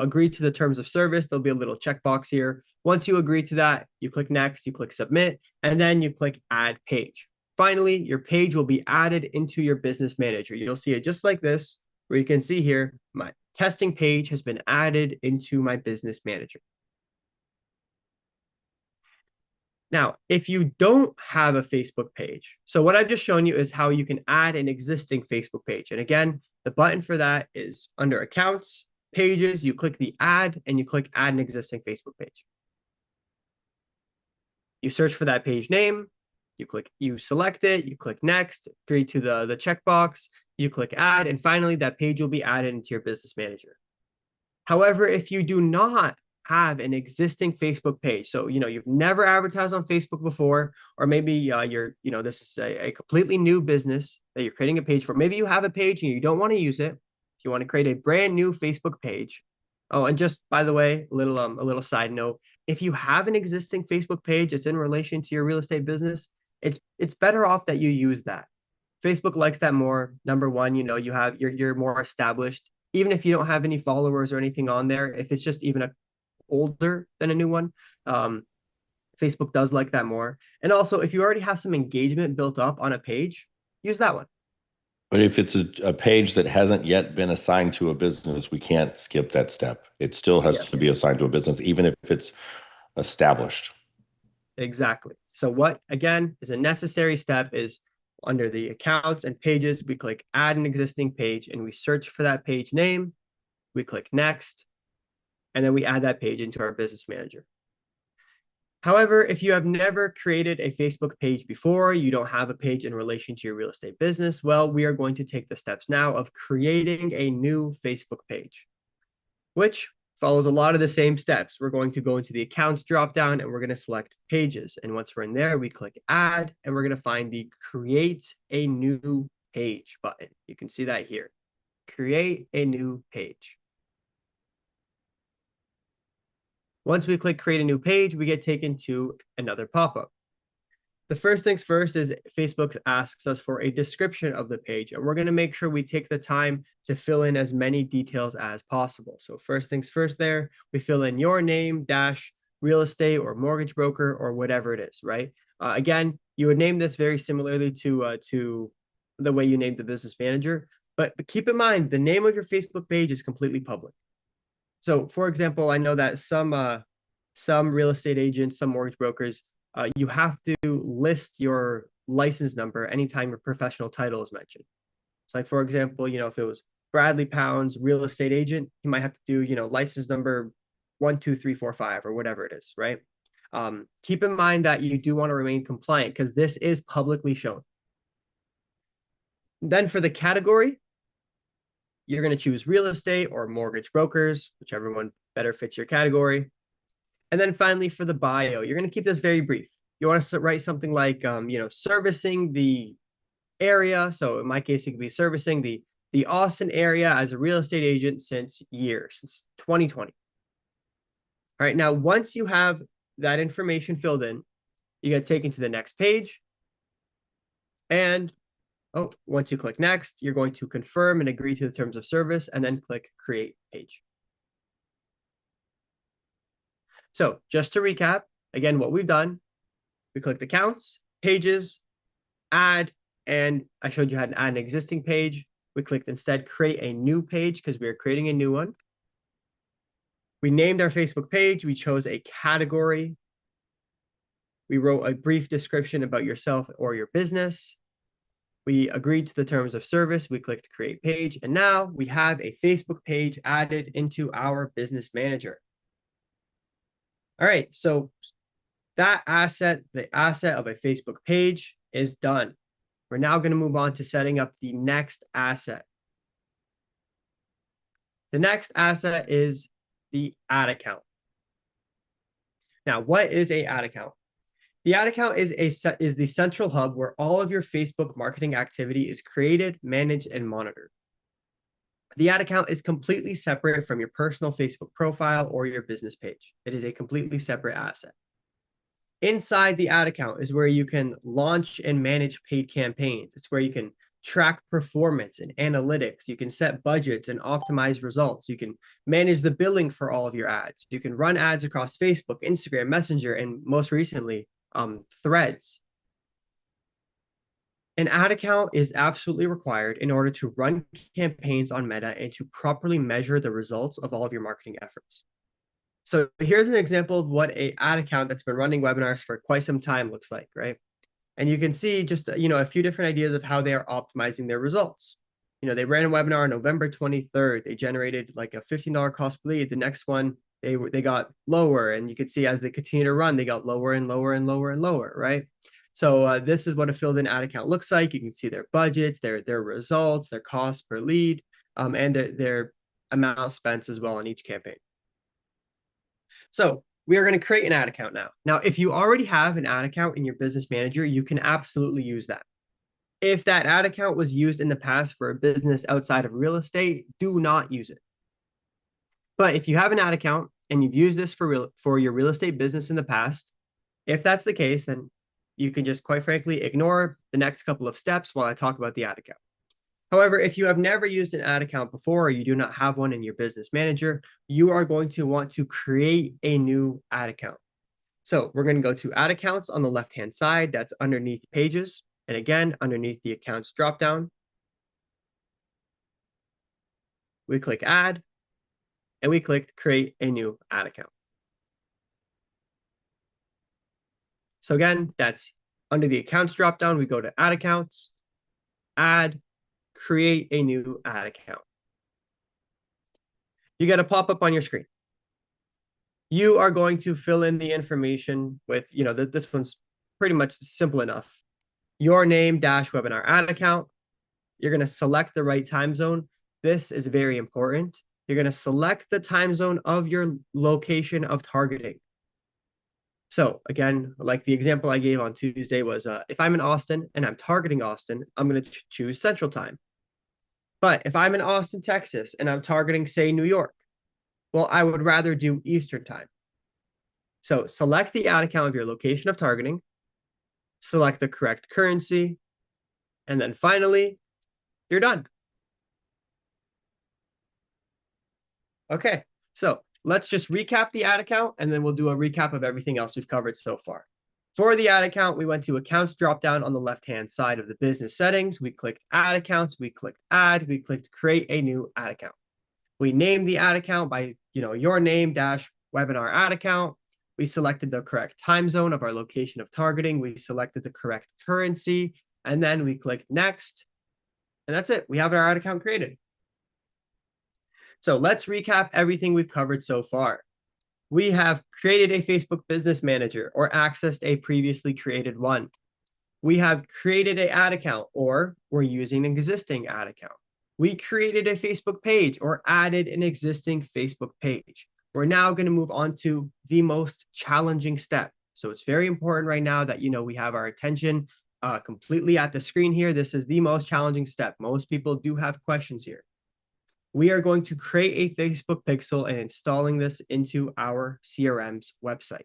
agree to the terms of service. There'll be a little checkbox here. Once you agree to that, you click next, you click submit, and then you click add page. Finally, your page will be added into your business manager. You'll see it just like this, where you can see here, my testing page has been added into my business manager. Now, if you don't have a Facebook page, so what I've just shown you is how you can add an existing Facebook page. And again, the button for that is under accounts, pages, you click the add, and you click add an existing Facebook page. You search for that page name, you select it, you click next, agree to the checkbox, you click add, and finally that page will be added into your business manager. However, if you do not have an existing Facebook page, so you've never advertised on Facebook before, or maybe this is a completely new business that you're creating a page for. Maybe you have a page and you don't want to use it. If you want to create a brand new Facebook page. Oh, and just by the way, a little side note, if you have an existing Facebook page that's in relation to your real estate business, it's better off that you use that. Facebook likes that more. Number one, you're more established. Even if you don't have any followers or anything on there, if it's just even older than a new one, Facebook does like that more. And also, if you already have some engagement built up on a page, use that one. But if it's a page that hasn't yet been assigned to a business, we can't skip that step. It still has to be assigned to a business, even if it's established. Exactly. So what, again, is a necessary step is under the accounts and pages, we click add an existing page and we search for that page name. We click next, and then we add that page into our business manager. However, if you have never created a Facebook page before, you don't have a page in relation to your real estate business, well, we are going to take the steps now of creating a new Facebook page, which follows a lot of the same steps. We're going to go into the accounts dropdown and we're going to select pages. And once we're in there, we click add and we're going to find the create a new page button. You can see that here. Create a new page. Once we click create a new page, we get taken to another pop-up. The first things first is Facebook asks us for a description of the page, and we're going to make sure we take the time to fill in as many details as possible. So first things first there, we fill in your name dash real estate or mortgage broker or whatever it is, right? Again, you would name this very similarly to the way you named the business manager, but keep in mind, the name of your Facebook page is completely public. So for example, I know that some real estate agents, some mortgage brokers, you have to list your license number anytime your professional title is mentioned. So like, for example, if it was Bradley Pounds, real estate agent, you might have to do, license number 12345 or whatever it is, right? Keep in mind that you do want to remain compliant because this is publicly shown. Then for the category, you're going to choose real estate or mortgage brokers, whichever one better fits your category. And then finally, for the bio, you're going to keep this very brief. You want to write something like, servicing the area. So in my case, it could be servicing the Austin area as a real estate agent since 2020. All right, now once you have that information filled in, you get taken to the next page. And once you click next, you're going to confirm and agree to the terms of service and then click create page. So just to recap, again, what we've done, we clicked accounts, pages, add, and I showed you how to add an existing page. We clicked instead create a new page because we are creating a new one. We named our Facebook page. We chose a category. We wrote a brief description about yourself or your business. We agreed to the terms of service. We clicked create page. And now we have a Facebook page added into our business manager. All right, so that asset, the asset of a Facebook page is done. We're now going to move on to setting up the next asset. The next asset is the ad account. Now, what is an ad account? The ad account is the central hub where all of your Facebook marketing activity is created, managed, and monitored. The ad account is completely separate from your personal Facebook profile or your business page. It is a completely separate asset. Inside the ad account is where you can launch and manage paid campaigns. It's where you can track performance and analytics. You can set budgets and optimize results. You can manage the billing for all of your ads. You can run ads across Facebook, Instagram, Messenger, and most recently, Threads. An ad account is absolutely required in order to run campaigns on Meta and to properly measure the results of all of your marketing efforts. So here's an example of what an ad account that's been running webinars for quite some time looks like, right? And you can see just, a few different ideas of how they are optimizing their results. They ran a webinar on November 23rd. They generated like a $15 cost per lead. The next one, they got lower, and you could see as they continue to run, they got lower and lower and lower and lower, right? So this is what a filled-in ad account looks like. You can see their budgets, their results, their cost per lead, and their amount spent as well on each campaign. So we are going to create an ad account now. Now, if you already have an ad account in your business manager, you can absolutely use that. If that ad account was used in the past for a business outside of real estate, do not use it. But if you have an ad account and you've used this for your real estate business in the past, if that's the case, then you can just, quite frankly, ignore the next couple of steps while I talk about the ad account. However, if you have never used an ad account before or you do not have one in your business manager, you are going to want to create a new ad account. So we're going to go to ad accounts on the left-hand side. That's underneath pages. And again, underneath the accounts dropdown, we click add and we click create a new ad account. So again, that's under the accounts dropdown. We go to ad accounts, add, create a new ad account. You get a pop-up on your screen. You are going to fill in the information with, this one's pretty much simple enough. Your name dash webinar ad account. You're going to select the right time zone. This is very important. You're going to select the time zone of your location of targeting. So again, like the example I gave on Tuesday was, if I'm in Austin and I'm targeting Austin, I'm going to choose Central Time. But if I'm in Austin, Texas, and I'm targeting, say, New York, well, I would rather do Eastern Time. So select the ad account of your location of targeting, select the correct currency, and then finally, you're done. Okay, so let's just recap the ad account, and then we'll do a recap of everything else we've covered so far. For the ad account, we went to accounts dropdown on the left-hand side of the business settings. We clicked ad accounts, we clicked add, we clicked create a new ad account. We named the ad account by, your name dash webinar ad account. We selected the correct time zone of our location of targeting. We selected the correct currency, and then we clicked next. And that's it. We have our ad account created. So let's recap everything we've covered so far. We have created a Facebook Business Manager or accessed a previously created one. We have created an ad account, or we're using an existing ad account. We created a Facebook page or added an existing Facebook page. We're now going to move on to the most challenging step. So it's very important right now that, we have our attention completely at the screen here. This is the most challenging step. Most people do have questions here. We are going to create a Facebook pixel and installing this into our CRM's website.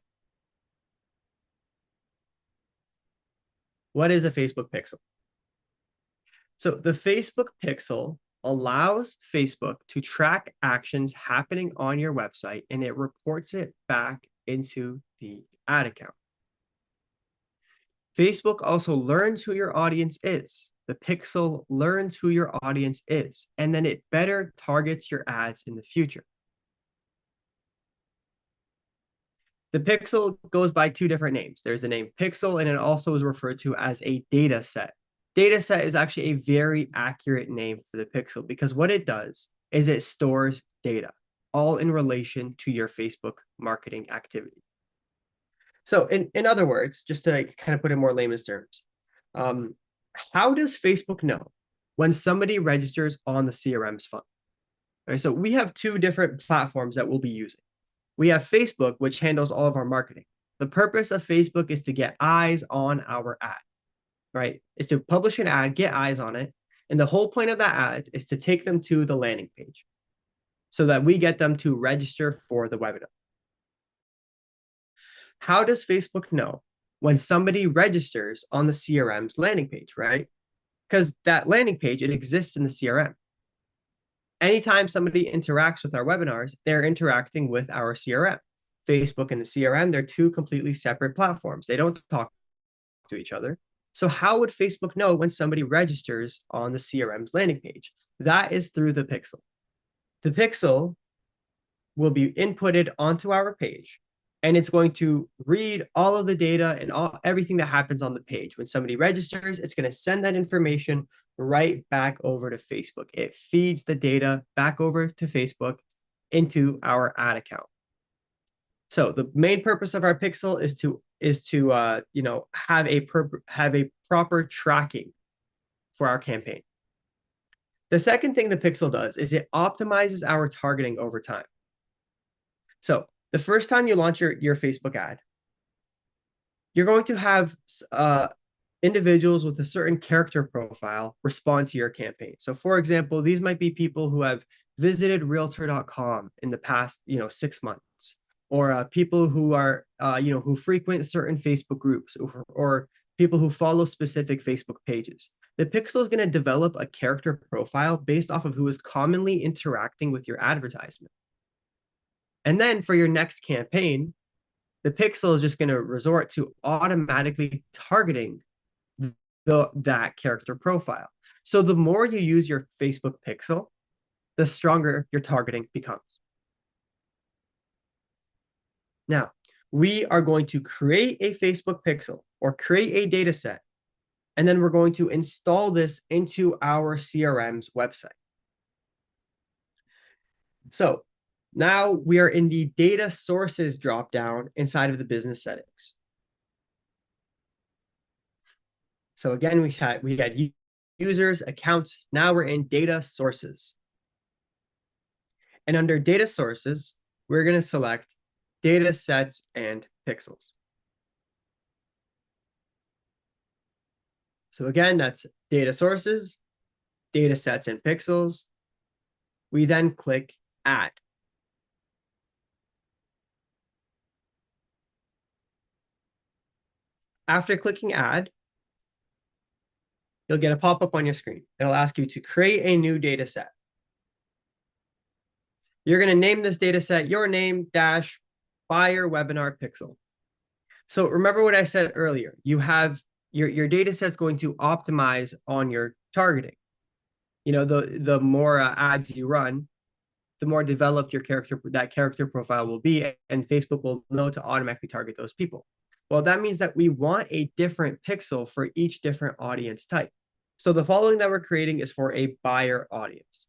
What is a Facebook pixel? So the Facebook pixel allows Facebook to track actions happening on your website, and it reports it back into the ad account. Facebook also learns who your audience is. The pixel learns who your audience is, and then it better targets your ads in the future. The pixel goes by two different names. There's the name pixel, and it also is referred to as a data set. Data set is actually a very accurate name for the pixel because what it does is it stores data, all in relation to your Facebook marketing activity. So in other words, just to kind of put it in more layman's terms, how does Facebook know when somebody registers on the CRM's funnel? All right, so we have two different platforms that we'll be using. We have Facebook, which handles all of our marketing. The purpose of Facebook is to get eyes on our ad, right? Is to publish an ad, get eyes on it. And the whole point of that ad is to take them to the landing page so that we get them to register for the webinar. How does Facebook know when somebody registers on the CRM's landing page, right? Because that landing page, it exists in the CRM. Anytime somebody interacts with our webinars, they're interacting with our CRM. Facebook and the CRM, they're two completely separate platforms. They don't talk to each other. So how would Facebook know when somebody registers on the CRM's landing page? That is through the pixel. The pixel will be inputted onto our page, and it's going to read all of the data and everything that happens on the page. When somebody registers, it's going to send that information right back over to Facebook. It feeds the data back over to Facebook into our ad account. So the main purpose of our pixel is to have a proper tracking for our campaign. The second thing the pixel does is it optimizes our targeting over time. So the first time you launch your Facebook ad, you're going to have individuals with a certain character profile respond to your campaign. So for example, these might be people who have visited realtor.com in the past, 6 months, or people who are, who frequent certain Facebook groups, or people who follow specific Facebook pages. The pixel is going to develop a character profile based off of who is commonly interacting with your advertisement. And then for your next campaign, the pixel is just going to resort to automatically targeting that character profile. So the more you use your Facebook pixel, the stronger your targeting becomes. Now, we are going to create a Facebook pixel or create a data set, and then we're going to install this into our CRM's website. So Now we are in the data sources dropdown inside of the business settings. So again, we had users, accounts. Now we're in data sources. And under data sources, we're going to select data sets and pixels. So again, that's data sources, data sets and pixels. We then click add. After clicking add, you'll get a pop-up on your screen. It'll ask you to create a new data set. You're going to name this data set your name dash buyer webinar pixel. So remember what I said earlier. You have your data set's going to optimize on your targeting. You know, the more ads you run, the more developed your character profile will be, and Facebook will know to automatically target those people. Well, that means that we want a different pixel for each different audience type. So the following that we're creating is for a buyer audience.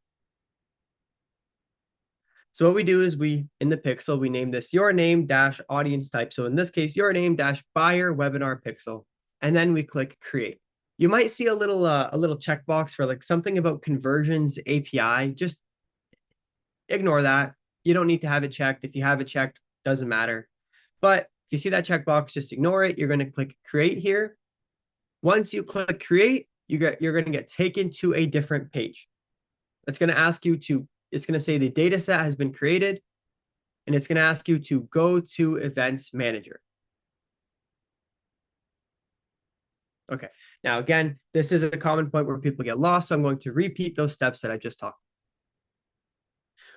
So what we do is in the pixel, we name this your name dash audience type. So in this case, your name dash buyer webinar pixel, and then we click create. You might see a little checkbox for like something about conversions API. Just ignore that. You don't need to have it checked. If you have it checked, doesn't matter. But if you see that checkbox, just ignore it. You're going to click create here. Once you click create, you're going to get taken to a different page. It's going to ask you to, it's going to say the data set has been created, and it's going to ask you to go to Events Manager. Okay, now again, this is a common point where people get lost, so I'm going to repeat those steps that I just talked.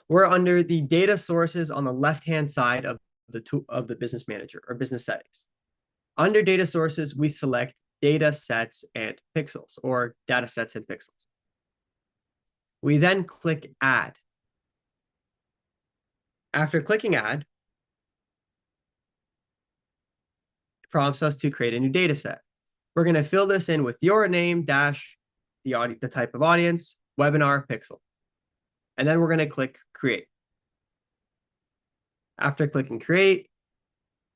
We're under the data sources on the left-hand side of the business manager or business settings. Under data sources, we select data sets and pixels, or data sets and pixels. We then click add. After clicking add, it prompts us to create a new data set. We're going to fill this in with your name dash the type of audience, webinar pixel. And then we're going to click create. After clicking create,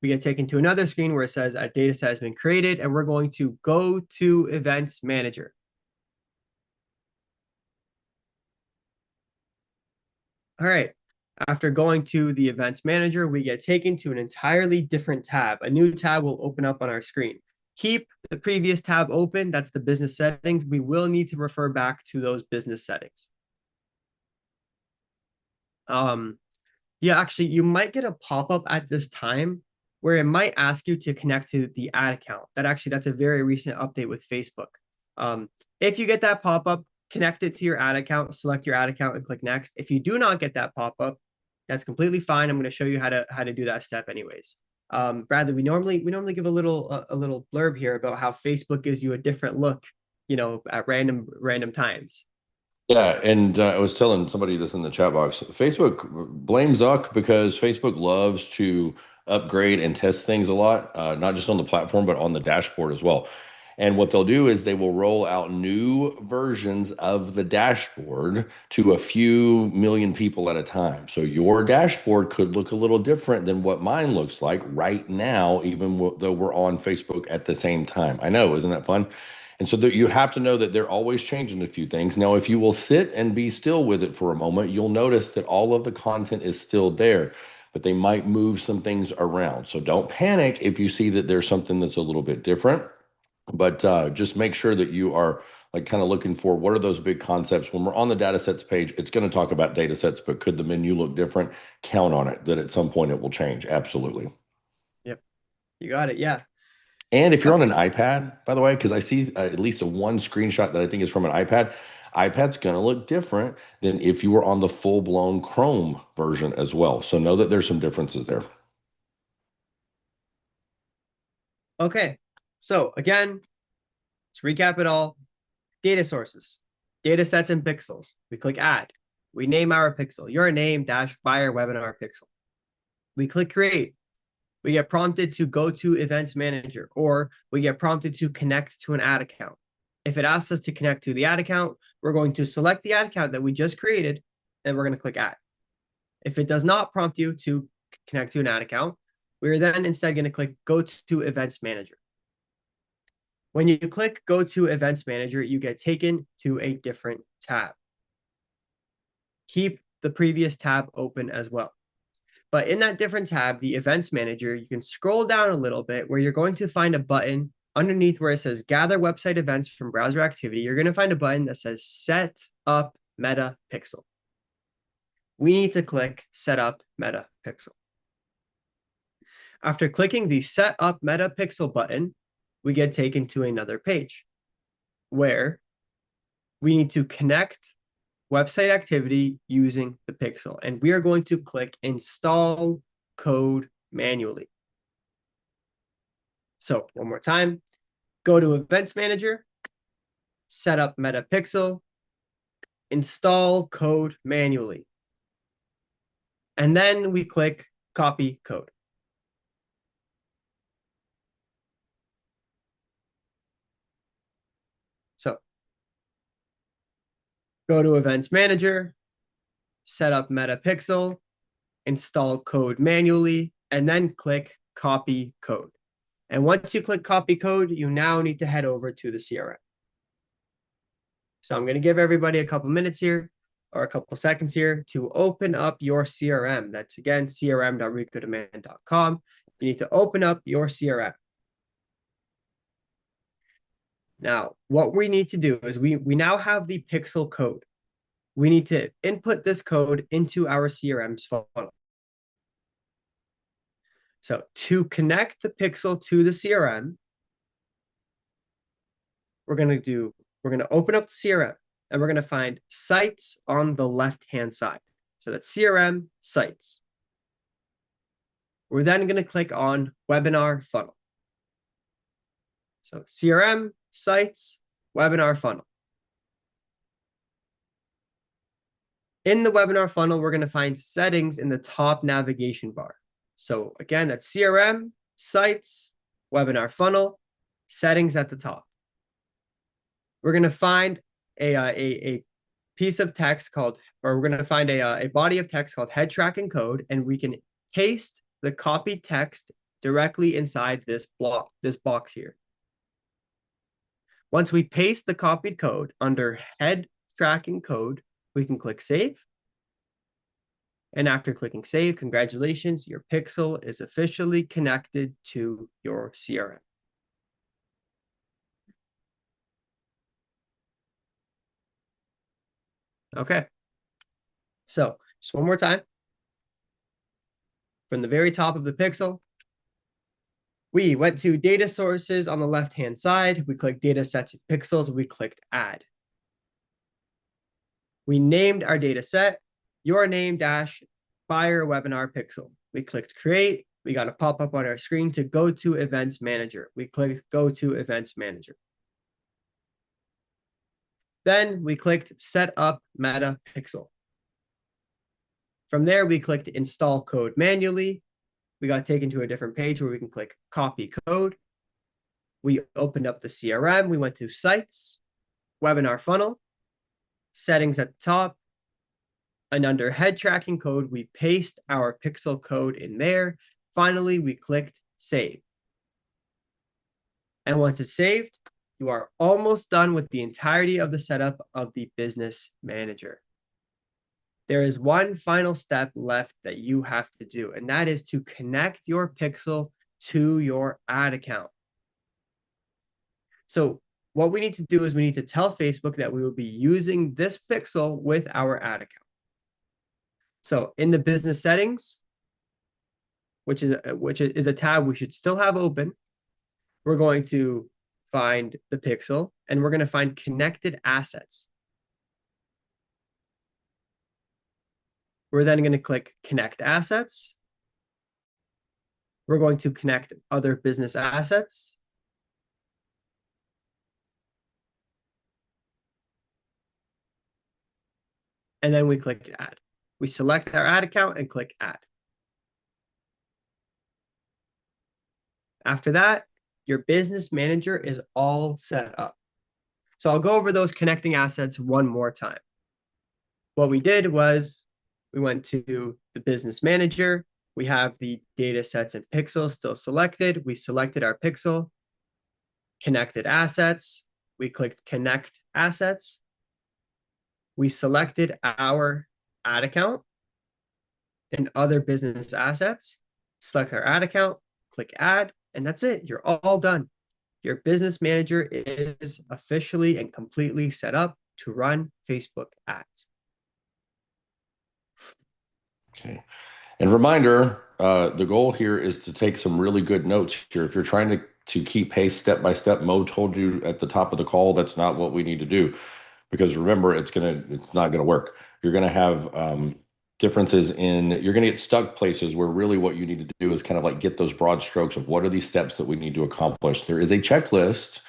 we get taken to another screen where it says a data set has been created, and we're going to go to Events Manager. All right. After going to the Events Manager, we get taken to an entirely different tab. A new tab will open up on our screen. Keep the previous tab open. That's the business settings. We will need to refer back to those business settings. Yeah, actually, you might get a pop-up at this time where it might ask you to connect to the ad account. That's a very recent update with Facebook. If you get that pop-up, connect it to your ad account, select your ad account, and click next. If you do not get that pop-up, that's completely fine. I'm going to show you how to do that step anyways. Bradley, we normally give a little blurb here about how Facebook gives you a different look, you know, at random times. Yeah, and I was telling somebody this in the chat box. Facebook blames Zuck because Facebook loves to upgrade and test things a lot, not just on the platform, but on the dashboard as well. And what they'll do is they will roll out new versions of the dashboard to a few million people at a time. So your dashboard could look a little different than what mine looks like right now, even though we're on Facebook at the same time. I know, isn't that fun? And so you have to know that they're always changing a few things. Now, if you will sit and be still with it for a moment, you'll notice that all of the content is still there, but they might move some things around. So don't panic if you see that there's something that's a little bit different, but just make sure that you are like kind of looking for what are those big concepts. When we're on the data sets page, it's going to talk about data sets, but could the menu look different? Count on it that at some point it will change. Absolutely. Yep. You got it. Yeah. And if you're on an iPad, by the way, because I see at least one screenshot that I think is from an iPad, iPad's going to look different than if you were on the full-blown Chrome version as well. So know that there's some differences there. Okay. So again, let's recap it all. Data sources, data sets and pixels. We click add. We name our pixel, your name dash buyer webinar pixel. We click create. We get prompted to go to Events Manager, or we get prompted to connect to an ad account. If it asks us to connect to the ad account, we're going to select the ad account that we just created, and we're going to click add. If it does not prompt you to connect to an ad account, we're then instead going to click Go to Events Manager. When you click Go to Events Manager, you get taken to a different tab. Keep the previous tab open as well. But in that different tab, the Events Manager, you can scroll down a little bit where you're going to find a button underneath where it says Gather Website Events from Browser Activity. You're going to find a button that says Set Up Meta Pixel. We need to click Set Up Meta Pixel. After clicking the Set Up Meta Pixel button, we get taken to another page where we need to connect website activity using the pixel. And we are going to click Install Code Manually. So one more time, go to Events Manager, set up Meta Pixel, install code manually. And then we click Copy Code. So go to Events Manager, set up Meta Pixel, install code manually, and then click Copy Code. And once you click Copy Code, you now need to head over to the CRM. So I'm going to give everybody a couple minutes here, or a couple seconds here, to open up your CRM. That's, again, crm.ricodemand.com. You need to open up your CRM. Now, what we need to do is we now have the pixel code. We need to input this code into our CRM's funnel. So to connect the pixel to the CRM, we're going to open up the CRM and we're going to find Sites on the left-hand side. So that's CRM Sites. We're then going to click on Webinar Funnel. So CRM Sites, Webinar Funnel. In the webinar funnel, we're going to find settings in the top navigation bar. So again, that's CRM, Sites, Webinar Funnel, settings at the top. We're going to find a piece of text called, or we're going to find a body of text called head tracking code, and we can paste the copied text directly inside this box here. Once we paste the copied code under head tracking code, we can click Save. And after clicking Save, congratulations, your pixel is officially connected to your CRM. Okay, so just one more time. From the very top of the pixel, we went to data sources on the left-hand side. We clicked data sets and pixels. We clicked add. We named our data set, your name dash buyer webinar pixel. We clicked create. We got a pop-up on our screen to go to Events Manager. We clicked go to Events Manager. Then we clicked set up Meta Pixel. From there, we clicked install code manually. We got taken to a different page where we can click copy code. We opened up the CRM. We went to Sites, Webinar Funnel, settings at the top, and under head tracking code, we paste our pixel code in there. Finally, we clicked save. And once it's saved, you are almost done with the entirety of the setup of the Business Manager. There is one final step left that you have to do, and that is to connect your pixel to your ad account. So what we need to do is we need to tell Facebook that we will be using this pixel with our ad account. So in the business settings, which is a tab we should still have open, we're going to find the pixel and we're going to find connected assets. We're then going to click connect assets. We're going to connect other business assets. And then we click add. We select our ad account and click add. After that, your Business Manager is all set up. So I'll go over those connecting assets one more time. What we did was We went to the business manager. We have the data sets and pixels still selected. We selected our pixel, connected assets. We clicked connect assets. We selected our ad account and other business assets. Select our ad account, click add, and that's it. You're all done. Your business manager is officially and completely set up to run Facebook ads. Okay. And reminder, the goal here is to take some really good notes here. If you're trying to keep pace step by step, Mo told you at the top of the call, that's not what we need to do. Because remember, it's not gonna work. You're gonna have differences you're gonna get stuck places where really what you need to do is kind of like get those broad strokes of what are these steps that we need to accomplish. There is a checklist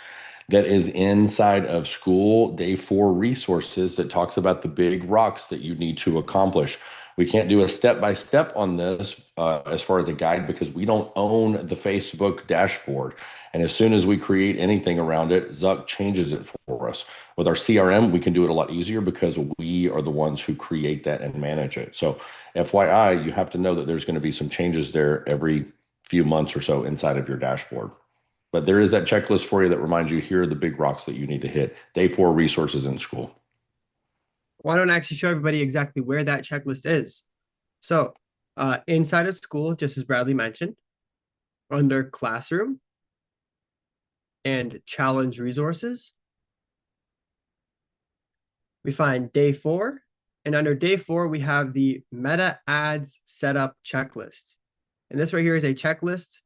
that is inside of School Day 4 resources that talks about the big rocks that you need to accomplish. We can't do a step-by-step on this as far as a guide because we don't own the Facebook dashboard. And as soon as we create anything around it, Zuck changes it for us. With our CRM, we can do it a lot easier because we are the ones who create that and manage it. So FYI, you have to know that there's going to be some changes there every few months or so inside of your dashboard. But there is that checklist for you that reminds you, here are the big rocks that you need to hit. Day 4 resources in school. Why don't I actually show everybody exactly where that checklist is? So inside of school, just as Bradley mentioned, under classroom and challenge resources, we find day 4. And under day 4, we have the meta ads setup checklist. And this right here is a checklist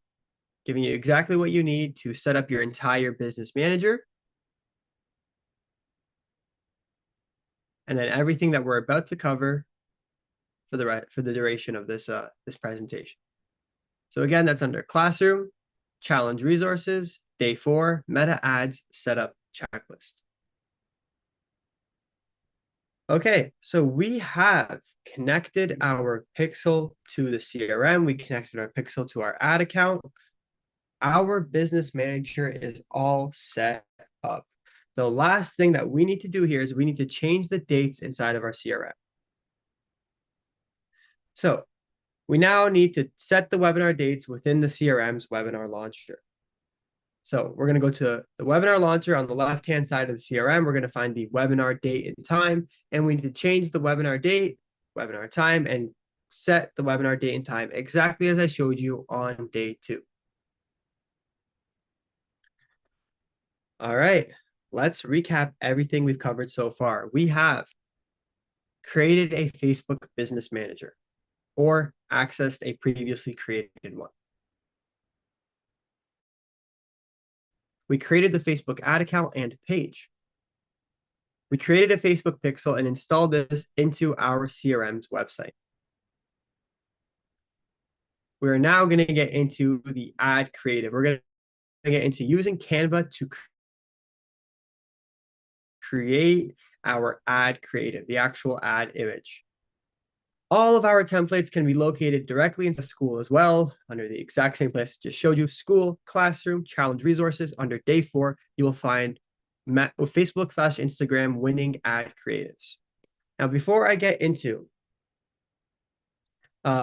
giving you exactly what you need to set up your entire business manager. And then everything that we're about to cover for the duration of this presentation. So again, that's under classroom, challenge resources, day 4, meta ads setup checklist. Okay, so we have connected our pixel to the CRM. We connected our pixel to our ad account. Our business manager is all set up. The last thing that we need to do here is we need to change the dates inside of our CRM. So we now need to set the webinar dates within the CRM's webinar launcher. So we're going to go to the webinar launcher on the left-hand side of the CRM. We're going to find the webinar date and time, and we need to change the webinar date, webinar time, and set the webinar date and time exactly as I showed you on day 2. All right. Let's recap everything we've covered so far. We have created a Facebook Business Manager or accessed a previously created one. We created the Facebook ad account and page. We created a Facebook pixel and installed this into our CRM's website. We're now going to get into the ad creative. We're going to get into using Canva to create our ad creative, the actual ad image. All of our templates can be located directly into School as well, under the exact same place I just showed you, School, Classroom, Challenge Resources. Under day 4, you will find Facebook/Instagram winning ad creatives. Now, before I get into the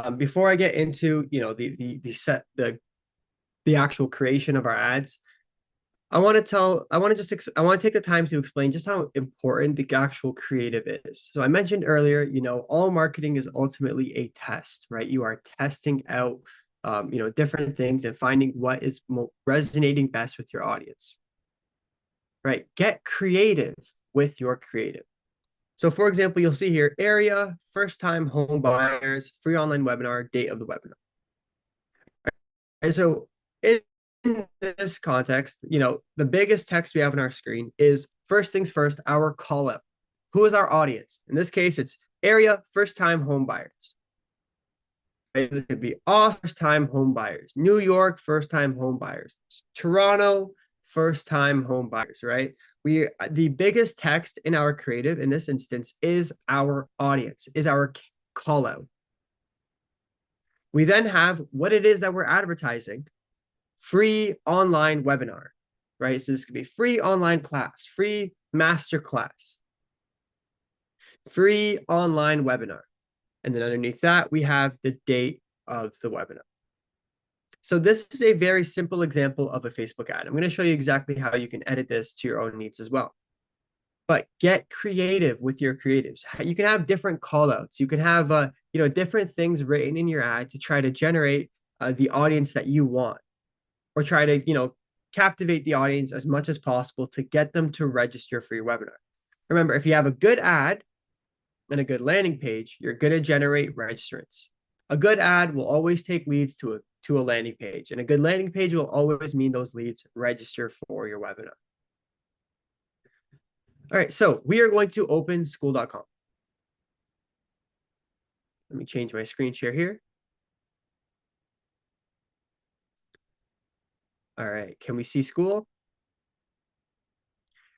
actual creation of our ads, I want to take the time to explain just how important the actual creative is. So I mentioned earlier, all marketing is ultimately a test, right? You are testing out, different things and finding what is resonating best with your audience, right? Get creative with your creative. So for example, you'll see here, area, first-time home buyers, free online webinar, date of the webinar. Right? So in this context, the biggest text we have on our screen is, first things first, our call out. Who is our audience? In this case, it's area, first-time home buyers. Right? This could be all first-time home buyers. New York, first-time home buyers. Toronto, first-time home buyers, right? The biggest text in our creative in this instance is our audience, is our call out. We then have what it is that we're advertising. Free online webinar, right? So this could be free online class, free master class, free online webinar. And then underneath that, we have the date of the webinar. So this is a very simple example of a Facebook ad. I'm going to show you exactly how you can edit this to your own needs as well. But get creative with your creatives. You can have different callouts. You can have different things written in your ad to try to generate the audience that you want, or try to captivate the audience as much as possible to get them to register for your webinar. Remember, if you have a good ad and a good landing page, you're going to generate registrants. A good ad will always take leads to a landing page, and a good landing page will always mean those leads register for your webinar. All right, so we are going to open Skool.com. Let me change my screen share here. All right, can we see Skool? All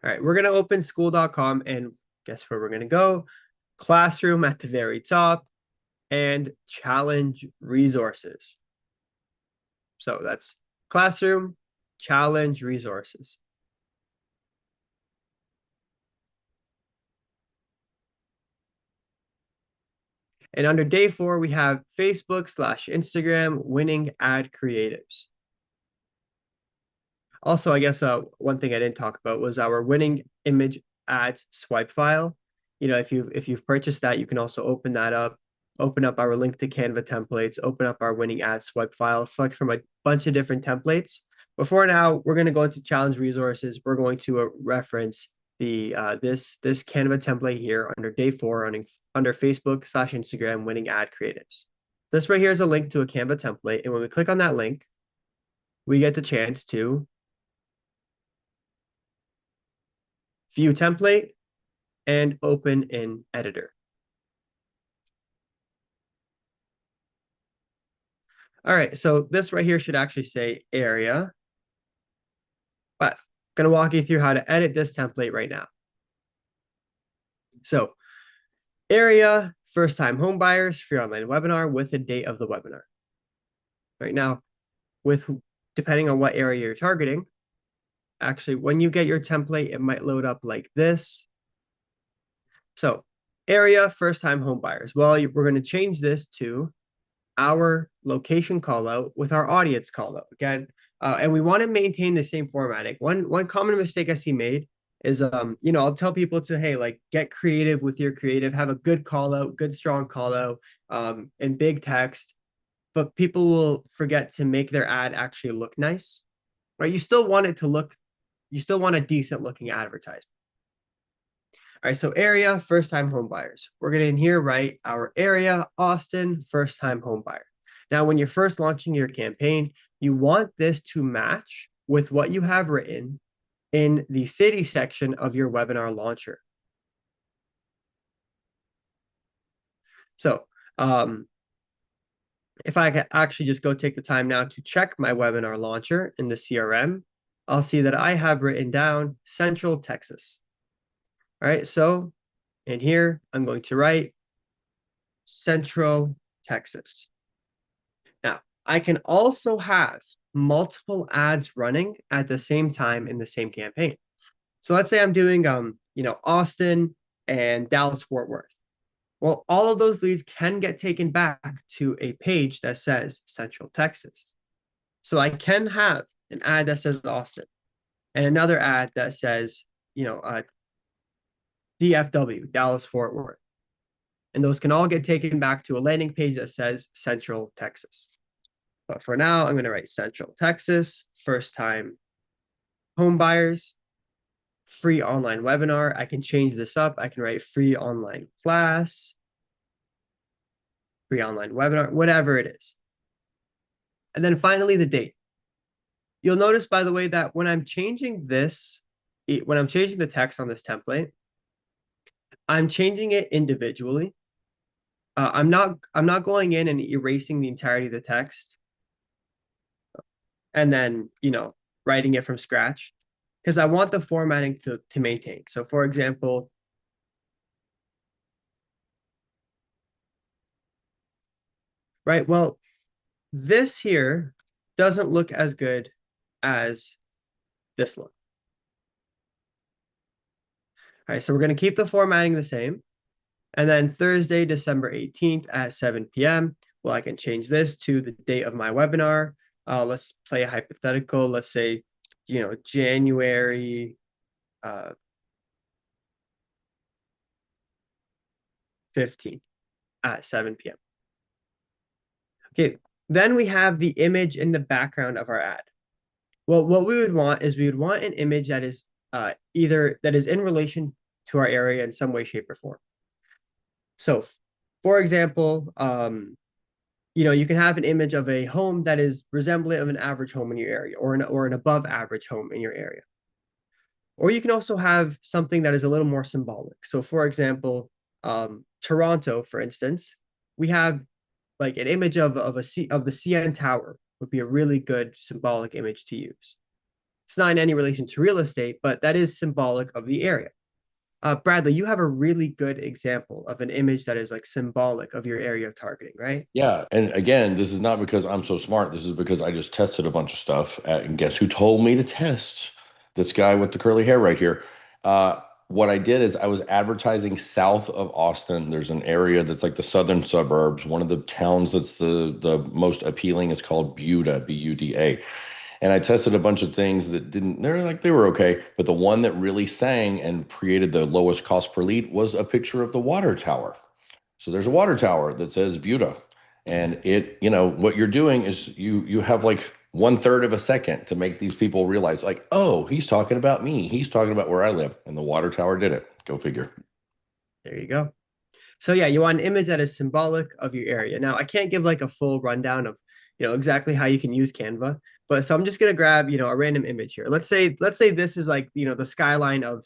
right, we're going to open Skool.com, and guess where we're going to go? Classroom at the very top, and challenge resources. So that's Classroom, challenge resources. And under day 4, we have Facebook/Instagram winning ad creatives. Also, I guess one thing I didn't talk about was our winning image ads swipe file. If you've purchased that, you can also open that up, open up our link to Canva templates, open up our winning ad swipe file, select from a bunch of different templates. But for now, we're going to go into challenge resources. We're going to reference the this Canva template here under day 4 under Facebook/Instagram winning ad creatives. This right here is a link to a Canva template, and when we click on that link, we get the chance to view template and open in editor. All right, so this right here should actually say area, but I'm going to walk you through how to edit this template right now. So area, first-time home buyers, free online webinar with the date of the webinar. Right now, depending on what area you're targeting, actually, when you get your template, it might load up like this. So area, first-time home buyers. Well, we're going to change this to our location callout with our audience callout again, and we want to maintain the same formatting. One common mistake I see made is I'll tell people to, hey, like, get creative with your creative, have a good callout, good strong callout, in big text, but people will forget to make their ad actually look nice, right? You still want a decent looking advertisement. All right, so area, first-time home buyers. We're going to in here write our area, Austin, first-time home buyer. Now, when you're first launching your campaign, you want this to match with what you have written in the city section of your webinar launcher. So if I could actually just go take the time now to check my webinar launcher in the CRM, I'll see that I have written down Central Texas. All right, so in here, I'm going to write Central Texas. Now, I can also have multiple ads running at the same time in the same campaign. So let's say I'm doing, Austin and Dallas-Fort Worth. Well, all of those leads can get taken back to a page that says Central Texas. So I can have an ad that says Austin and another ad that says, DFW, Dallas-Fort Worth. And those can all get taken back to a landing page that says Central Texas. But for now, I'm going to write Central Texas, first-time home buyers, free online webinar. I can change this up. I can write free online class, free online webinar, whatever it is. And then finally, the date. You'll notice, by the way, that when I'm changing this, when I'm changing the text on this template, I'm changing it individually. I'm not going in and erasing the entirety of the text and then, writing it from scratch, because I want the formatting to maintain. So for example, right, well, this here doesn't look as good as this looks. All right, so we're going to keep the formatting the same. And then Thursday, December 18th at 7 p.m. Well, I can change this to the date of my webinar. Let's play a hypothetical. Let's say, January 15th at 7 p.m. Okay, then we have the image in the background of our ad. Well, what we would want is we would want an image that is either that is in relation to our area in some way, shape, or form. So, for example, you can have an image of a home that is resemblant of an average home in your area, or an above average home in your area. Or you can also have something that is a little more symbolic. So, for example, Toronto, for instance, we have like an image of the CN Tower would be a really good symbolic image to use. It's not in any relation to real estate, but that is symbolic of the area. Bradley, you have a really good example of an image that is like symbolic of your area of targeting, right? Yeah. And again, this is not because I'm so smart. This is because I just tested a bunch of stuff. And guess who told me to test? This guy with the curly hair right here. What I did is I was advertising south of Austin. There's an area that's like the southern suburbs. One of the towns that's the most appealing is called Buda, B-U-D-A. And I tested a bunch of things that they were okay. But the one that really sang and created the lowest cost per lead was a picture of the water tower. So there's a water tower that says Buda. And what you're doing is you have like 1/3 of a second to make these people realize like, oh, he's talking about me. He's talking about where I live. And the water tower did it. Go figure. There you go. So yeah, you want an image that is symbolic of your area. Now, I can't give like a full rundown of, exactly how you can use Canva, but so I'm just going to grab, a random image here. Let's say this is like, the skyline of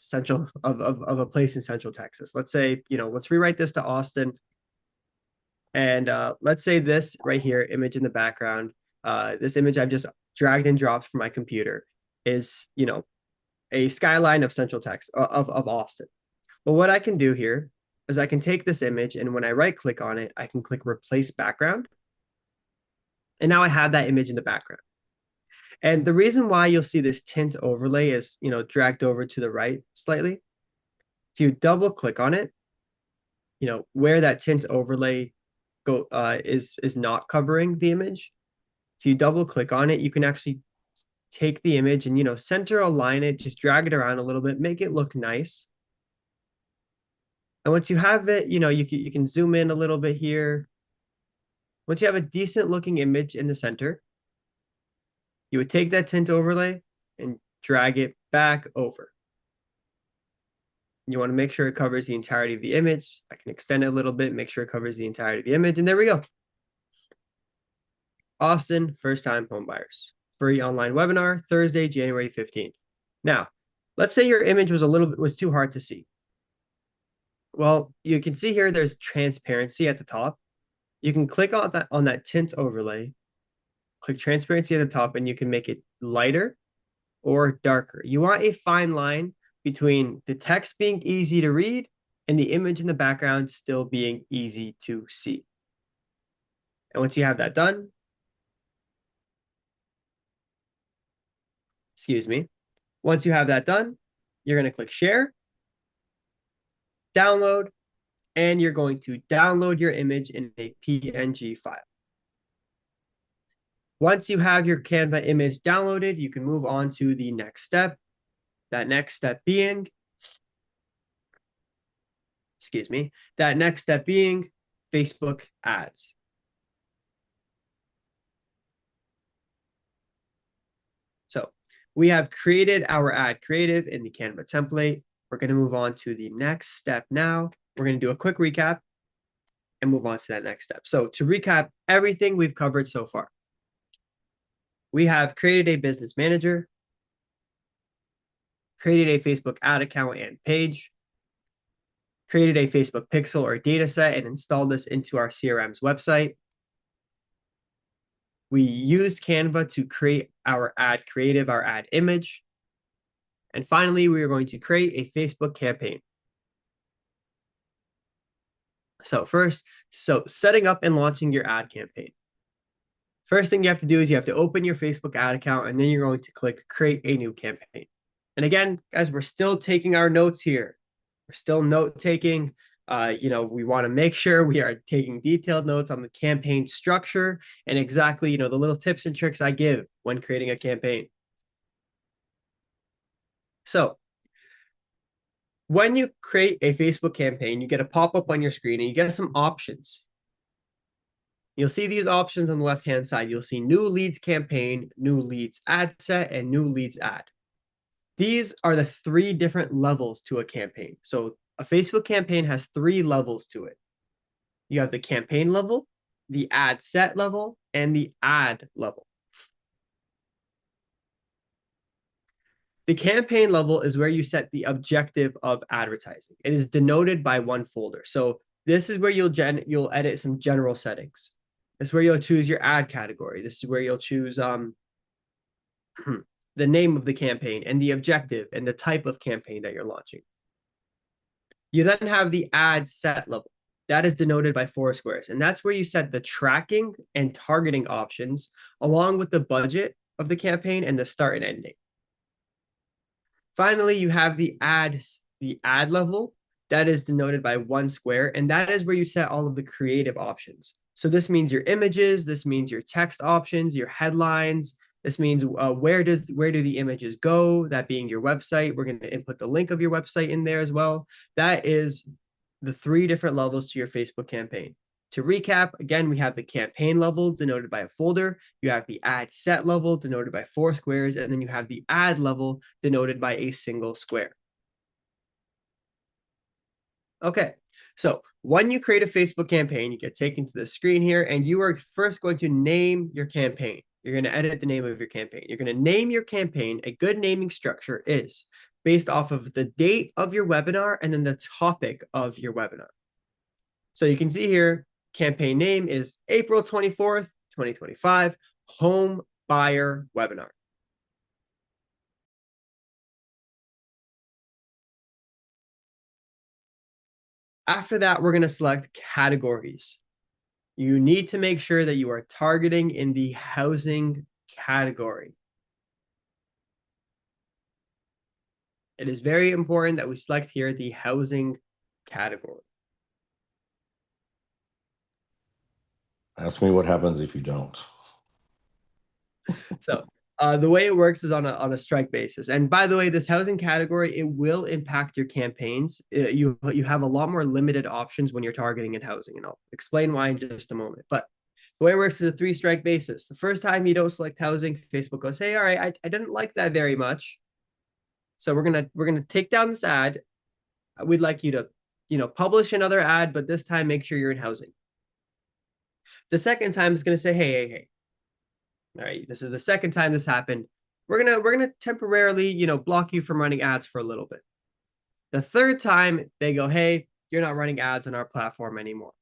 of a place in Central Texas. Let's say, let's rewrite this to Austin. And let's say this right here, image in the background, this image I've just dragged and dropped from my computer is, a skyline of Central Texas, of Austin. Well, what I can do here is I can take this image, and when I right click on it, I can click replace background. And now I have that image in the background. And the reason why you'll see this tint overlay is, dragged over to the right slightly. If you double click on it, where that tint overlay is not covering the image. If you double click on it, you can actually take the image and, center align it, just drag it around a little bit, make it look nice. And once you have it, you can zoom in a little bit here. Once you have a decent looking image in the center, you would take that tint overlay and drag it back over. You want to make sure it covers the entirety of the image. I can extend it a little bit, make sure it covers the entirety of the image, and there we go. Austin first-time homebuyers. Free online webinar, Thursday, January 15th. Now, let's say your image was too hard to see. Well, you can see here there's transparency at the top. You can click on that tint overlay, click transparency at the top, and you can make it lighter or darker. You want a fine line between the text being easy to read and the image in the background still being easy to see. And once you have that done, once you have that done, you're going to click share, download, and you're going to download your image in a PNG file. Once you have your Canva image downloaded, you can move on to the next step. That next step being Facebook ads. So we have created our ad creative in the Canva template. We're going to move on to the next step now. We're going to do a quick recap and move on to that next step. So to recap everything we've covered so far, we have created a business manager, created a Facebook ad account and page, created a Facebook pixel or data set and installed this into our CRM's website. We used Canva to create our ad creative, our ad image. And finally, we are going to create a Facebook campaign. So setting up and launching your ad campaign. First thing you have to do is you have to open your Facebook ad account, and then you're going to click create a new campaign. And again, guys, we're still taking our notes here. We're still note taking. We want to make sure we are taking detailed notes on the campaign structure and exactly, the little tips and tricks I give when creating a campaign. So when you create a Facebook campaign, you get a pop-up on your screen and you get some options. You'll see these options on the left-hand side. You'll see new leads campaign, new leads ad set, and new leads ad. These are the 3 different levels to a campaign. So a Facebook campaign has 3 levels to it. You have the campaign level, the ad set level, and the ad level. The campaign level is where you set the objective of advertising. It is denoted by one folder. So this is where you'll edit some general settings. This is where you'll choose your ad category. This is where you'll choose the name of the campaign and the objective and the type of campaign that you're launching. You then have the ad set level. That is denoted by 4 squares. And that's where you set the tracking and targeting options along with the budget of the campaign and the start and end date. Finally, you have the ad level. That is denoted by 1 square. And that is where you set all of the creative options. So this means your images, this means your text options, your headlines. This means where do the images go, that being your website. We're going to input the link of your website in there as well. That is the 3 different levels to your Facebook campaign. To recap, again, we have the campaign level denoted by a folder. You have the ad set level denoted by 4 squares, and then you have the ad level denoted by a single square. Okay, so when you create a Facebook campaign, you get taken to the screen here, and you are first going to name your campaign. You're going to edit the name of your campaign. You're going to name your campaign. A good naming structure is based off of the date of your webinar and then the topic of your webinar. So you can see here, campaign name is April 24th, 2025, home buyer webinar. After that, we're going to select categories. You need to make sure that you are targeting in the housing category. It is very important that we select here the housing category. Ask me what happens if you don't. So the way it works is on a strike basis. And by the way, this housing category, it will impact your campaigns. You have a lot more limited options when you're targeting in housing, and I'll explain why in just a moment. But the way it works is a 3-strike basis. The first time you don't select housing, Facebook goes, hey, all right, I didn't like that very much. So we're gonna take down this ad. We'd like you to, publish another ad, but this time make sure you're in housing. The second time is gonna say, hey. All right, this is the second time this happened. We're gonna temporarily, block you from running ads for a little bit. The third time they go, hey, you're not running ads on our platform anymore.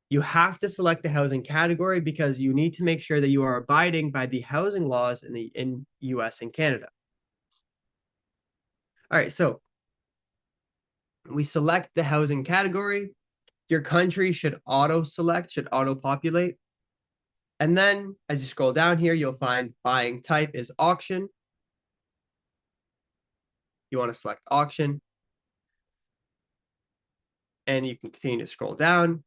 You have to select the housing category because you need to make sure that you are abiding by the housing laws in US and Canada. All right, so we select the housing category. Your country should auto-select, should auto-populate. And then as you scroll down here, you'll find buying type is auction. You want to select auction. And you can continue to scroll down.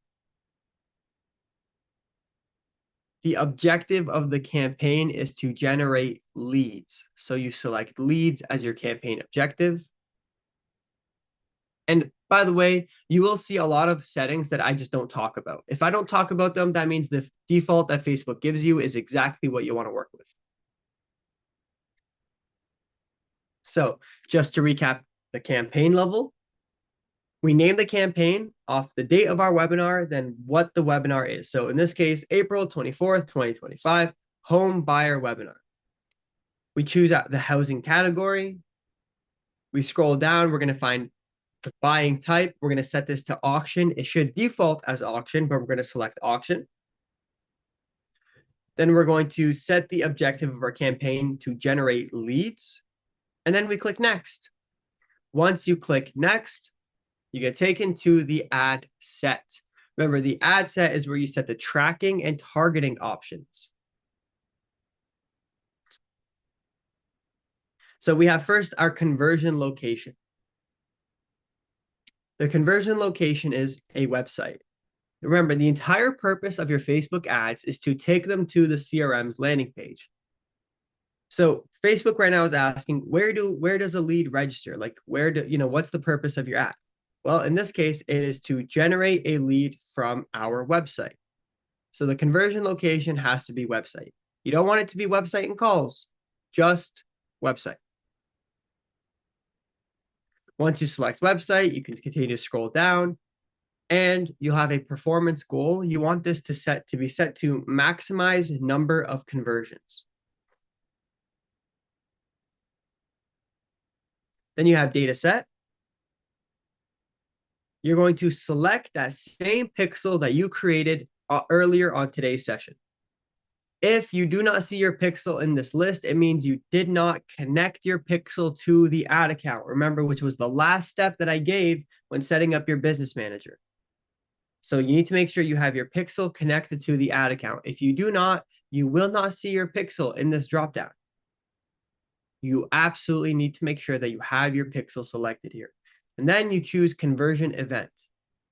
The objective of the campaign is to generate leads. So you select leads as your campaign objective. And by the way, you will see a lot of settings that I just don't talk about. If I don't talk about them, that means the default that Facebook gives you is exactly what you want to work with. So just to recap the campaign level, we name the campaign off the date of our webinar, then what the webinar is. So in this case, April 24th, 2025, home buyer webinar. We choose out the housing category. We scroll down, we're going to find the buying type. We're going to set this to auction. It should default as auction, but we're going to select auction. Then we're going to set the objective of our campaign to generate leads. And then we click next. Once you click next, you get taken to the ad set. Remember, the ad set is where you set the tracking and targeting options. So we have first our conversion location. The conversion location is a website. Remember, the entire purpose of your Facebook ads is to take them to the CRM's landing page. So Facebook right now is asking, where does a lead register? Like what's the purpose of your ad? Well, in this case, it is to generate a lead from our website. So the conversion location has to be website. You don't want it to be website and calls, just website. Once you select website, you can continue to scroll down and you'll have a performance goal. You want this to be set to maximize number of conversions. Then you have data set. You're going to select that same pixel that you created earlier on today's session. If you do not see your pixel in this list, it means you did not connect your pixel to the ad account. Remember, which was the last step that I gave when setting up your business manager. So you need to make sure you have your pixel connected to the ad account. If you do not, you will not see your pixel in this dropdown. You absolutely need to make sure that you have your pixel selected here. And then you choose conversion event.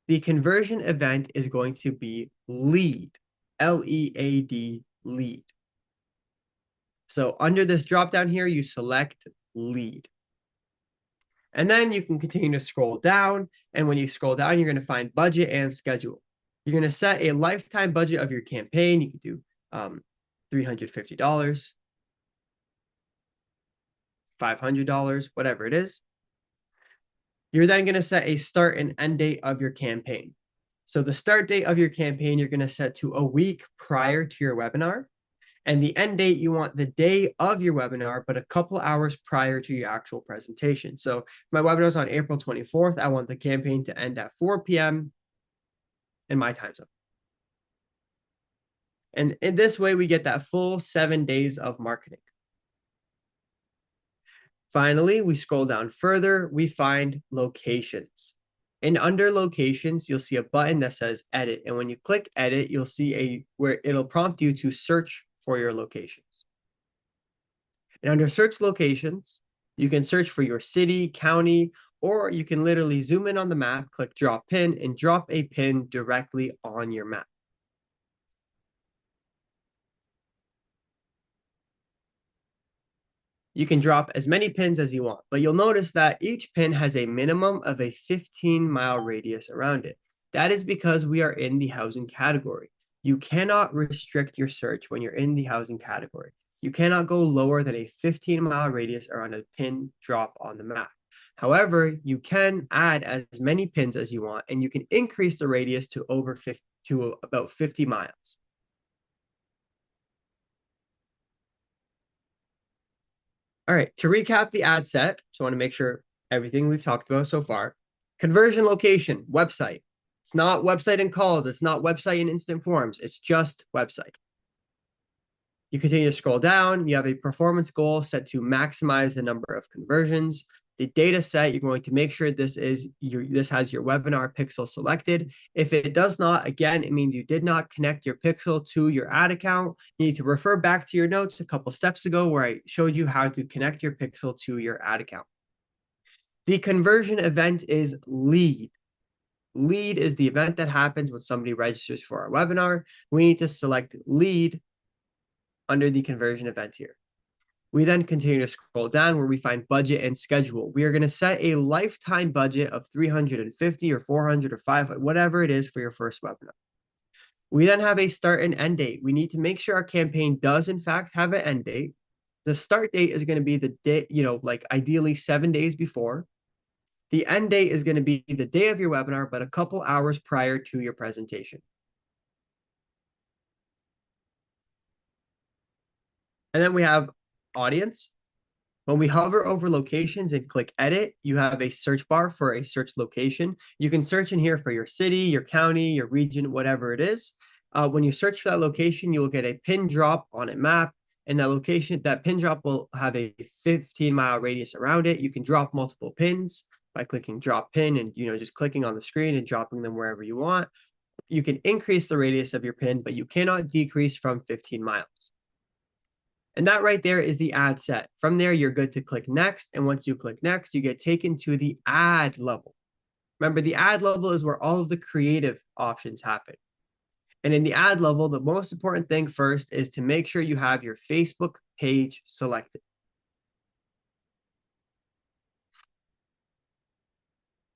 The conversion event is going to be lead, L-E-A-D, lead. So under this dropdown here, you select lead. And then you can continue to scroll down. And when you scroll down, you're going to find budget and schedule. You're going to set a lifetime budget of your campaign. You can do $350, $500, whatever it is. You're then going to set a start and end date of your campaign. So the start date of your campaign, you're going to set to a week prior to your webinar. And the end date, you want the day of your webinar, but a couple hours prior to your actual presentation. So my webinar is on April 24th. I want the campaign to end at 4 p.m. in my time zone. And in this way, we get that full 7 days of marketing. Finally, we scroll down further, we find locations. And under locations, you'll see a button that says edit. And when you click edit, you'll see where it'll prompt you to search for your locations. And under search locations, you can search for your city, county, or you can literally zoom in on the map, click drop pin, and drop a pin directly on your map. You can drop as many pins as you want, but you'll notice that each pin has a minimum of a 15-mile radius around it. That is because we are in the housing category. You cannot restrict your search when you're in the housing category. You cannot go lower than a 15-mile radius around a pin drop on the map. However, you can add as many pins as you want, and you can increase the radius to about 50 miles. All right, to recap the ad set, so I want to make sure everything we've talked about so far. Conversion location, website. It's not website and calls. It's not website and instant forms. It's just website. You continue to scroll down. You have a performance goal set to maximize the number of conversions. The data set, you're going to make sure this has your webinar pixel selected. If it does not, again, it means you did not connect your pixel to your ad account. You need to refer back to your notes a couple steps ago where I showed you how to connect your pixel to your ad account. The conversion event is lead. Lead is the event that happens when somebody registers for our webinar. We need to select lead under the conversion event here. We then continue to scroll down where we find budget and schedule. We are going to set a lifetime budget of $350 or $400 or $500, whatever it is for your first webinar. We then have a start and end date. We need to make sure our campaign does in fact have an end date. The start date is going to be the day, like ideally 7 days before. The end date is going to be the day of your webinar, but a couple hours prior to your presentation. And then we have audience. When we hover over locations and click edit, you have a search bar for a search location. You can search in here for your city, your county, your region, whatever it is. When you search for that location, you will get a pin drop on a map, and that pin drop will have a 15-mile radius around it. You can drop multiple pins by clicking drop pin and just clicking on the screen and dropping them wherever you want. You can increase the radius of your pin, but you cannot decrease from 15 miles. And that right there is the ad set. From there, you're good to click next. And once you click next, you get taken to the ad level. Remember, the ad level is where all of the creative options happen. And in the ad level, the most important thing first is to make sure you have your Facebook page selected.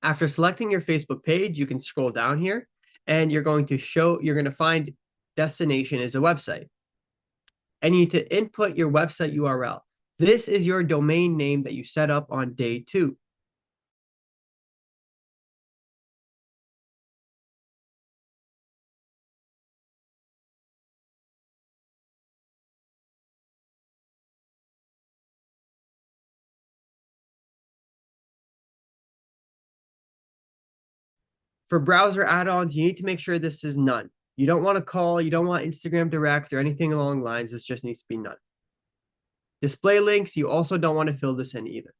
After selecting your Facebook page, you can scroll down here and you're going to find destination is a website. And you need to input your website URL. This is your domain name that you set up on day 2. For browser add-ons, you need to make sure this is none. You don't want to call, you don't want Instagram Direct or anything along the lines. This just needs to be none. Display links, you also don't want to fill this in either.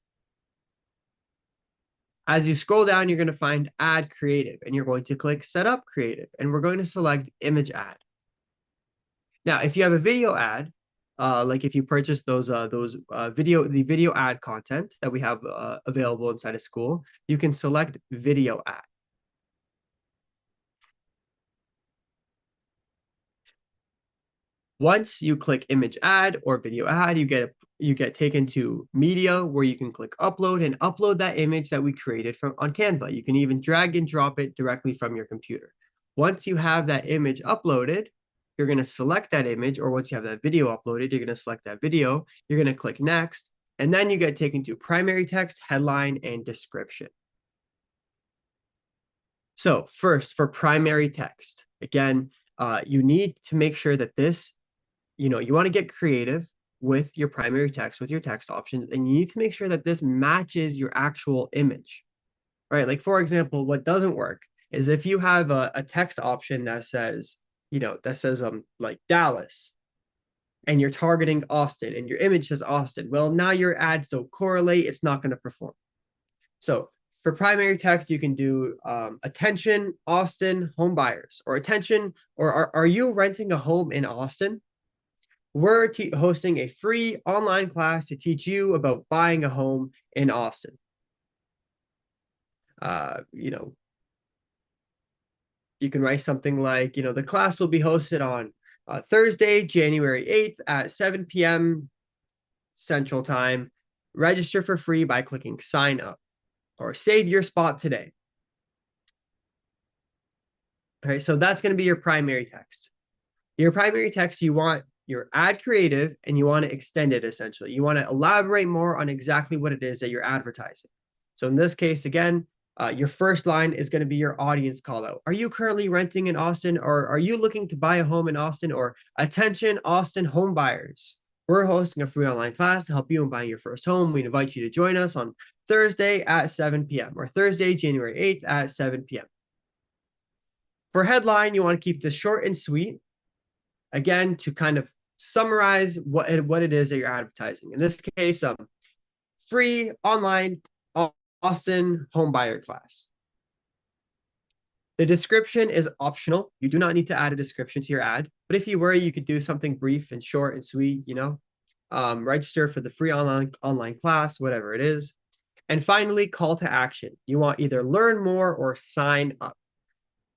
As you scroll down, you're going to find Add Creative, and you're going to click Set Up Creative, and we're going to select Image Ad. Now, if you have a video ad, like if you purchase the video ad content that we have available inside of school, you can select Video Ad. Once you click image ad or video ad, you get taken to media where you can click upload and upload that image that we created on Canva. You can even drag and drop it directly from your computer. Once you have that image uploaded, you're going to select that image, or once you have that video uploaded, you're going to select that video. You're going to click next, and then you get taken to primary text, headline, and description. So first, for primary text, again, you need to make sure that this, you want to get creative with your primary text, with your text options, and you need to make sure that this matches your actual image, right? Like, for example, what doesn't work is if you have a text option that says, like Dallas, and you're targeting Austin, and your image says Austin. Well, now your ads don't correlate. It's not going to perform. So for primary text, you can do attention, Austin, home buyers, or attention, or are you renting a home in Austin? We're hosting a free online class to teach you about buying a home in Austin. You can write something like, the class will be hosted on Thursday, January 8th at 7 p.m. Central Time. Register for free by clicking sign up, or save your spot today. All right, so that's going to be your primary text. Your primary text, you want your ad creative, and you want to extend it essentially. You want to elaborate more on exactly what it is that you're advertising. So in this case, again, your first line is going to be your audience call out. Are you currently renting in Austin, or are you looking to buy a home in Austin? Or attention, Austin home buyers. We're hosting a free online class to help you in buying your first home. We invite you to join us on Thursday at 7 p.m. or Thursday, January 8th at 7 p.m. For headline, you want to keep this short and sweet. Again, to kind of summarize what it is that you're advertising. In this case, free online Austin home buyer class. The description is optional. You do not need to add a description to your ad, but if you were, you could do something brief and short and sweet, register for the free online class, whatever it is. And finally, call to action. You want either learn more or sign up.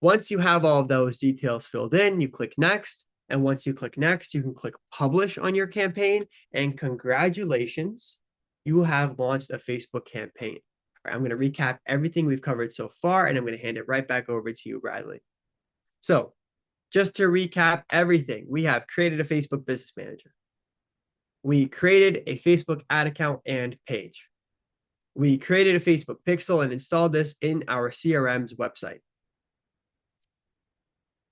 Once you have all of those details filled in, you click next. And once you click next, you can click publish on your campaign, and congratulations, you have launched a Facebook campaign. All right, I'm going to recap everything we've covered so far, and I'm going to hand it right back over to you, Bradley. So just to recap everything, we have created a Facebook Business Manager. We created a Facebook ad account and page. We created a Facebook pixel and installed this in our CRM's website.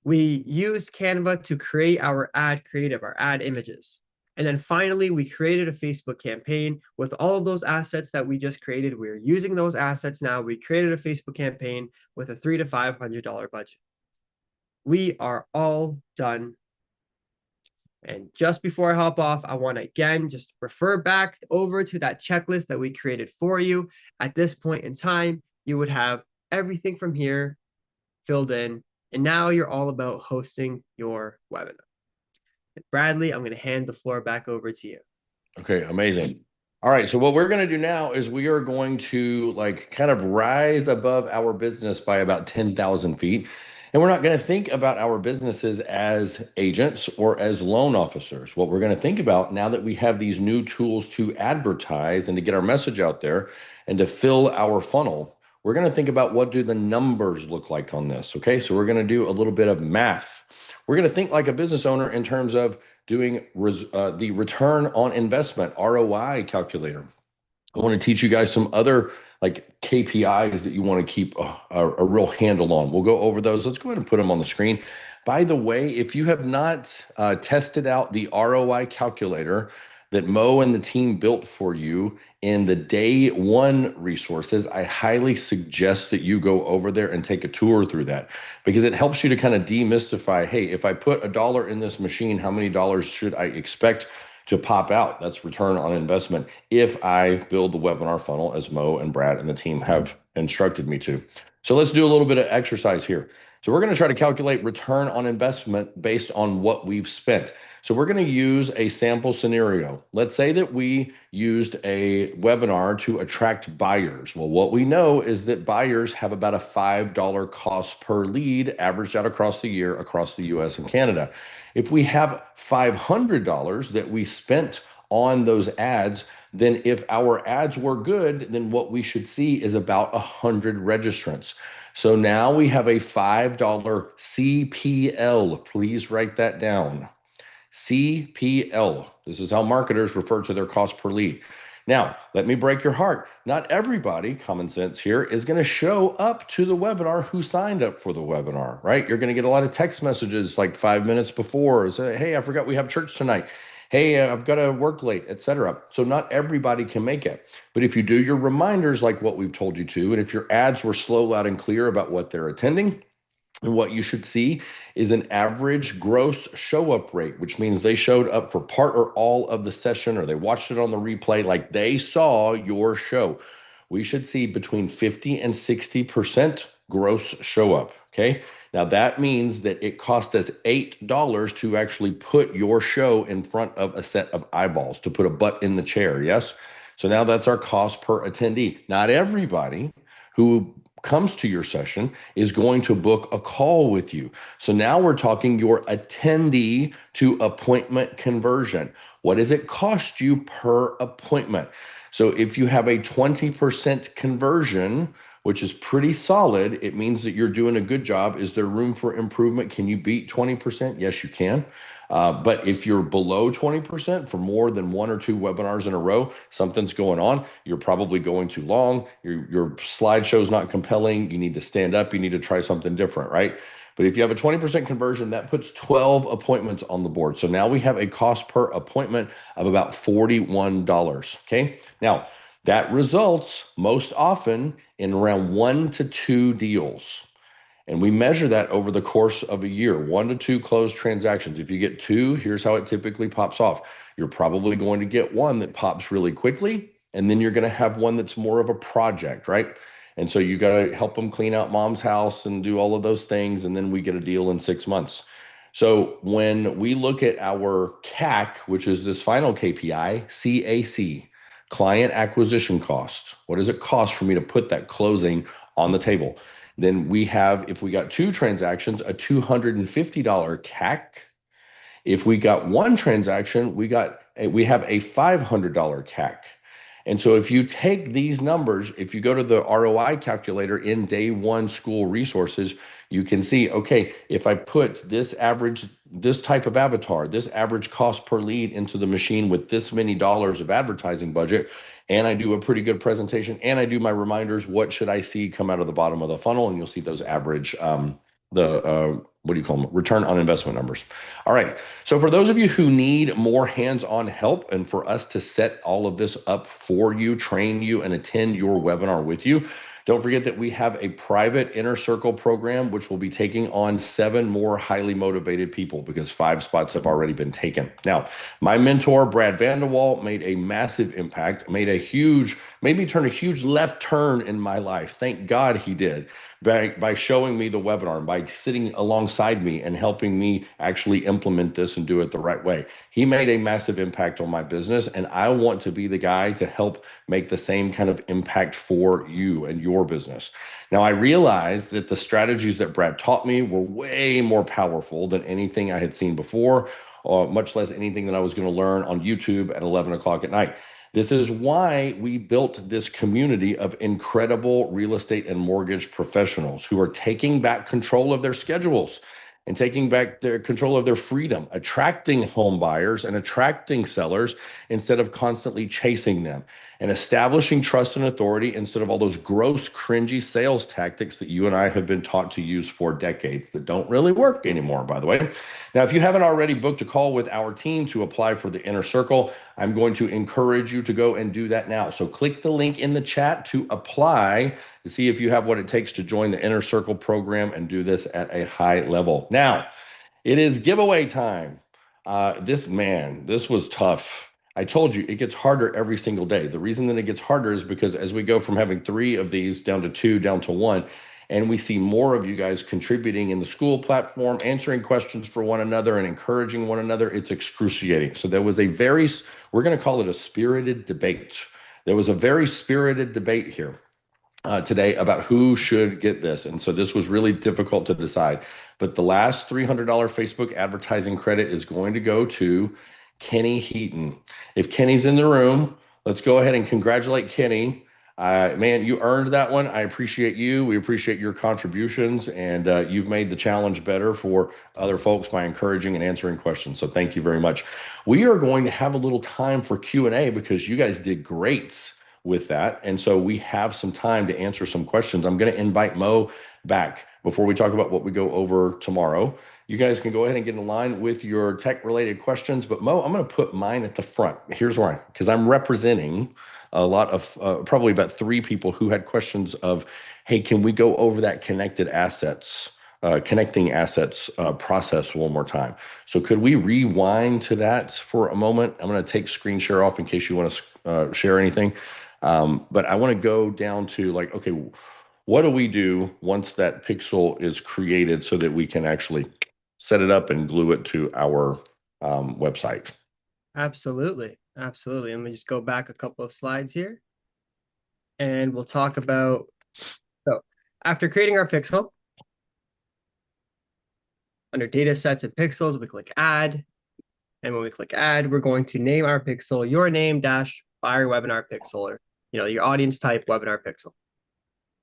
We used Canva to create our ad creative, our ad images. And then finally, we created a Facebook campaign with all of those assets that we just created. We're using those assets now. We created a Facebook campaign with a $300 to $500 budget. We are all done. And just before I hop off, I want to again just refer back over to that checklist that we created for you. At this point in time, you would have everything from here filled in. And now you're all about hosting your webinar. Bradley, I'm going to hand the floor back over to you. Okay, amazing. All right, so what we're going to do now is we are going to like kind of rise above our business by about 10,000 feet. And we're not going to think about our businesses as agents or as loan officers. What we're going to think about now that we have these new tools to advertise and to get our message out there and to fill our funnel, we're going to think about what do the numbers look like on this. Okay, so we're going to do a little bit of math. We're going to think like a business owner in terms of doing the return on investment, ROI calculator. I want to teach you guys some other like KPIs that you want to keep a real handle on. We'll go over those. Let's go ahead and put them on the screen. By the way, if you have not tested out the ROI calculator that Mo and the team built for you in the day one resources, I highly suggest that you go over there and take a tour through that, because it helps you to kind of demystify, hey, if I put $1 in this machine, how many dollars should I expect to pop out? That's return on investment if I build the webinar funnel as Mo and Brad and the team have instructed me to. So let's do a little bit of exercise here. So we're going to try to calculate return on investment based on what we've spent. So we're going to use a sample scenario. Let's say that we used a webinar to attract buyers. Well, what we know is that buyers have about a $5 cost per lead averaged out across the year across the US and Canada. If we have $500 that we spent on those ads, then if our ads were good, then what we should see is about 100 registrants. So now we have a $5 CPL. Please write that down. CPL. This is how marketers refer to their cost per lead. Now, let me break your heart. Not everybody, common sense here, is going to show up to the webinar who signed up for the webinar, right? You're going to get a lot of text messages like 5 minutes before. Say, hey, I forgot we have church tonight. Hey, I've got to work late, etc. So not everybody can make it. But if you do your reminders like what we've told you to, and if your ads were slow, loud, and clear about what they're attending, and what you should see is an average gross show up rate, which means they showed up for part or all of the session, or they watched it on the replay, like they saw your show. We should see between 50 and 60% gross show up. Okay. Now that means that it cost us $8 to actually put your show in front of a set of eyeballs, to put a butt in the chair. Yes. So now that's our cost per attendee. Not everybody who comes to your session is going to book a call with you. So now we're talking your attendee to appointment conversion. What does it cost you per appointment? So if you have a 20% conversion, which is pretty solid, it means that you're doing a good job. Is there room for improvement? Can you beat 20%? Yes, you can. But if you're below 20% for more than 1 or 2 webinars in a row, something's going on. You're probably going too long. Your slideshow is not compelling. You need to stand up. You need to try something different, right? But if you have a 20% conversion, that puts 12 appointments on the board. So now we have a cost per appointment of about $41. Okay. Now, that results most often in around 1 to 2 deals. And we measure that over the course of a year, 1 to 2 closed transactions. If you get 2, here's how it typically pops off. You're probably going to get one that pops really quickly, and then you're going to have one that's more of a project, right? And so you got to help them clean out mom's house and do all of those things, and then we get a deal in 6 months. So when we look at our CAC, which is this final KPI, CAC, client acquisition cost, what does it cost for me to put that closing on the table? Then we have, if we got 2 transactions, a $250 CAC. If we got 1 transaction, we have a $500 CAC. And so if you take these numbers, if you go to the ROI calculator in day one school resources, you can see, okay, if I put this type of avatar, this average cost per lead into the machine with this many dollars of advertising budget, and I do a pretty good presentation and I do my reminders, what should I see come out of the bottom of the funnel? And you'll see those average, what do you call them? Return on investment numbers. All right. So for those of you who need more hands-on help and for us to set all of this up for you, train you, and attend your webinar with you, don't forget that we have a private inner circle program, which will be taking on 7 more highly motivated people because 5 spots have already been taken. Now, my mentor, Brad Vanderwall, made a massive impact, made me turn a huge left turn in my life. Thank God he did, by showing me the webinar, by sitting alongside me and helping me actually implement this and do it the right way. He made a massive impact on my business, and I want to be the guy to help make the same kind of impact for you and your business. Now, I realized that the strategies that Brad taught me were way more powerful than anything I had seen before, or much less anything that I was going to learn on YouTube at 11 o'clock at night. This is why we built this community of incredible real estate and mortgage professionals who are taking back control of their schedules and taking back their control of their freedom, attracting home buyers and attracting sellers instead of constantly chasing them, and establishing trust and authority instead of all those gross, cringy sales tactics that you and I have been taught to use for decades that don't really work anymore, by the way. Now, if you haven't already booked a call with our team to apply for the Inner Circle, I'm going to encourage you to go and do that now. So click the link in the chat to apply to see if you have what it takes to join the Inner Circle program and do this at a high level. Now, it is giveaway time. This was tough. I told you it gets harder every single day. The reason that it gets harder is because as we go from having 3 of these down to 2, down to 1, and we see more of you guys contributing in the school platform, answering questions for one another and encouraging one another, it's excruciating. So there was we're going to call it a spirited debate. There was a very spirited debate here today about who should get this. And so this was really difficult to decide. But the last $300 Facebook advertising credit is going to go to Kenny Heaton. If Kenny's in the room, let's go ahead and congratulate Kenny. Man, you earned that one. I appreciate you. We appreciate your contributions, and you've made the challenge better for other folks by encouraging and answering questions. So thank you very much. We are going to have a little time for Q&A because you guys did great with that. And so we have some time to answer some questions. I'm going to invite Mo back before we talk about what we go over tomorrow. You guys can go ahead and get in line with your tech related questions, but Mo, I'm going to put mine at the front. Here's why, because I'm representing a lot of probably about 3 people who had questions of, hey, can we go over that connecting assets process one more time? So could we rewind to that for a moment? I'm going to take screen share off in case you want to share anything. But I want to go down to like, okay, what do we do once that pixel is created so that we can actually set it up and glue it to our website? Absolutely. Absolutely. Let me just go back a couple of slides here and we'll talk about, so after creating our pixel, under data sets and pixels, we click add. And when we click add, we're going to name our pixel, your name dash buyer webinar pixel, or your audience type webinar pixel.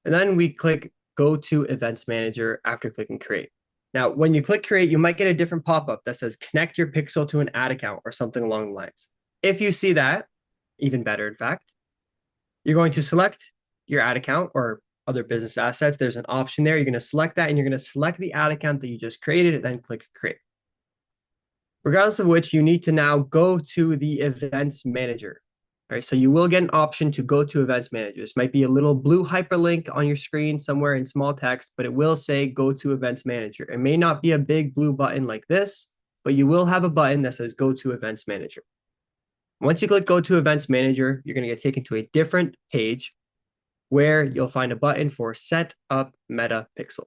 And then we click go to events manager after clicking create. Now, when you click create, you might get a different pop-up that says connect your pixel to an ad account or something along the lines. If you see that, even better, in fact, you're going to select your ad account or other business assets. There's an option there. You're going to select that and you're going to select the ad account that you just created and then click create. Regardless of which, you need to now go to the events manager. All right, so you will get an option to go to events manager. This might be a little blue hyperlink on your screen somewhere in small text, but it will say go to events manager. It may not be a big blue button like this, but you will have a button that says go to events manager. Once you click go to events manager, you're going to get taken to a different page where you'll find a button for set up meta pixel.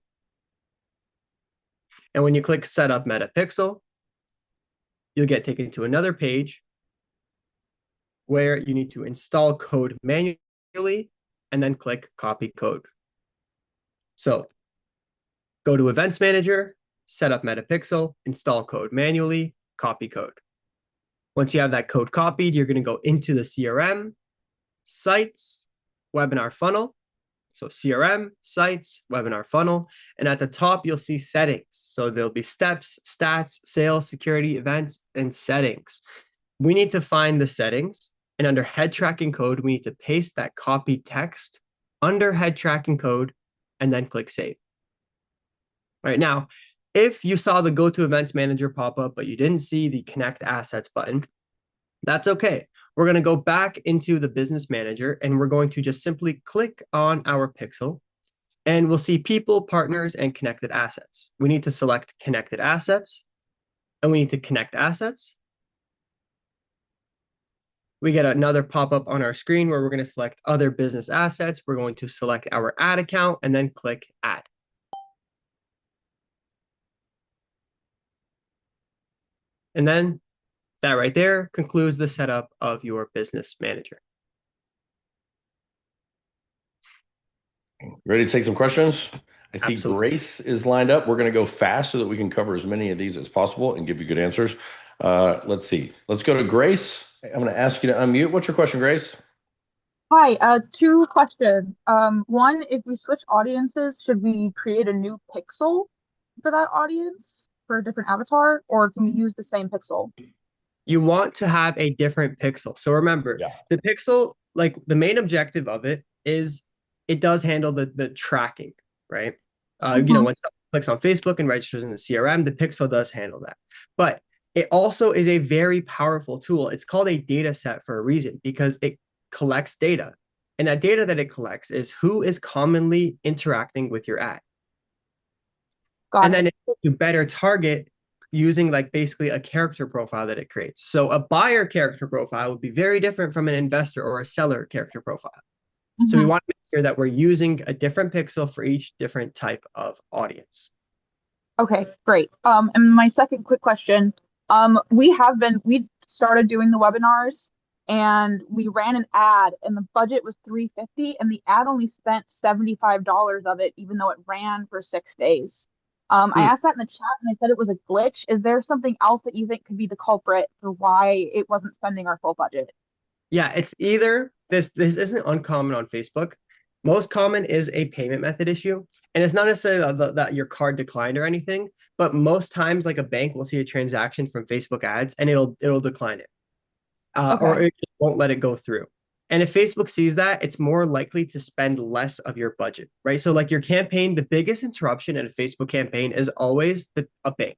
And when you click set up meta pixel, you'll get taken to another page where you need to install code manually and then click copy code. So go to events manager, set up meta pixel, install code manually, copy code. Once you have that code copied, you're going to go into the CRM, sites, webinar funnel. So CRM, sites, webinar funnel. And at the top, you'll see settings. So there'll be steps, stats, sales, security, events, and settings. We need to find the settings. And under head tracking code, we need to paste that copied text under head tracking code and then click save. All right, now, if you saw the go to events manager pop up, but you didn't see the connect assets button, that's okay. We're going to go back into the business manager and we're going to just simply click on our pixel and we'll see people, partners, and connected assets. We need to select connected assets and we need to connect assets. we get another pop-up on our screen where we're going to select other business assets. We're going to select our ad account and then click add. And then that right there concludes the setup of your business manager. Ready to take some questions? I see Absolutely. Grace is lined up. We're going to go fast so that we can cover as many of these as possible and give you good answers. Let's see. Let's go to Grace. I'm going to ask you to unmute. What's your question, Grace? Hi, two questions. One, if we switch audiences, should we create a new pixel for that audience for a different avatar, or can we use the same pixel? You want to have a different pixel. So remember, the pixel, like the main objective of it is it does handle the tracking, right? You know, when someone clicks on Facebook and registers in the CRM, the pixel does handle that. But it also is a very powerful tool. It's called a data set for a reason, because it collects data. And that data that it collects is who is commonly interacting with your ad. And then it's to better target using like basically a character profile that it creates. So a buyer character profile would be very different from an investor or a seller character profile. So we want to make sure that we're using a different pixel for each different type of audience. Okay, great. And my second quick question, we started doing the webinars and we ran an ad and the budget was $350 and the ad only spent $75 of it, even though it ran for 6 days. I asked that in the chat and they said it was a glitch. Is there something else that you think could be the culprit for why it wasn't spending our full budget? Yeah, it's either this isn't uncommon on Facebook. Most common is a payment method issue. And it's not necessarily that your card declined or anything, but most times like a bank will see a transaction from Facebook ads and it'll decline it. Or it just won't let it go through. And if Facebook sees that, it's more likely to spend less of your budget, right? So like your campaign, the biggest interruption in a Facebook campaign is always a bank.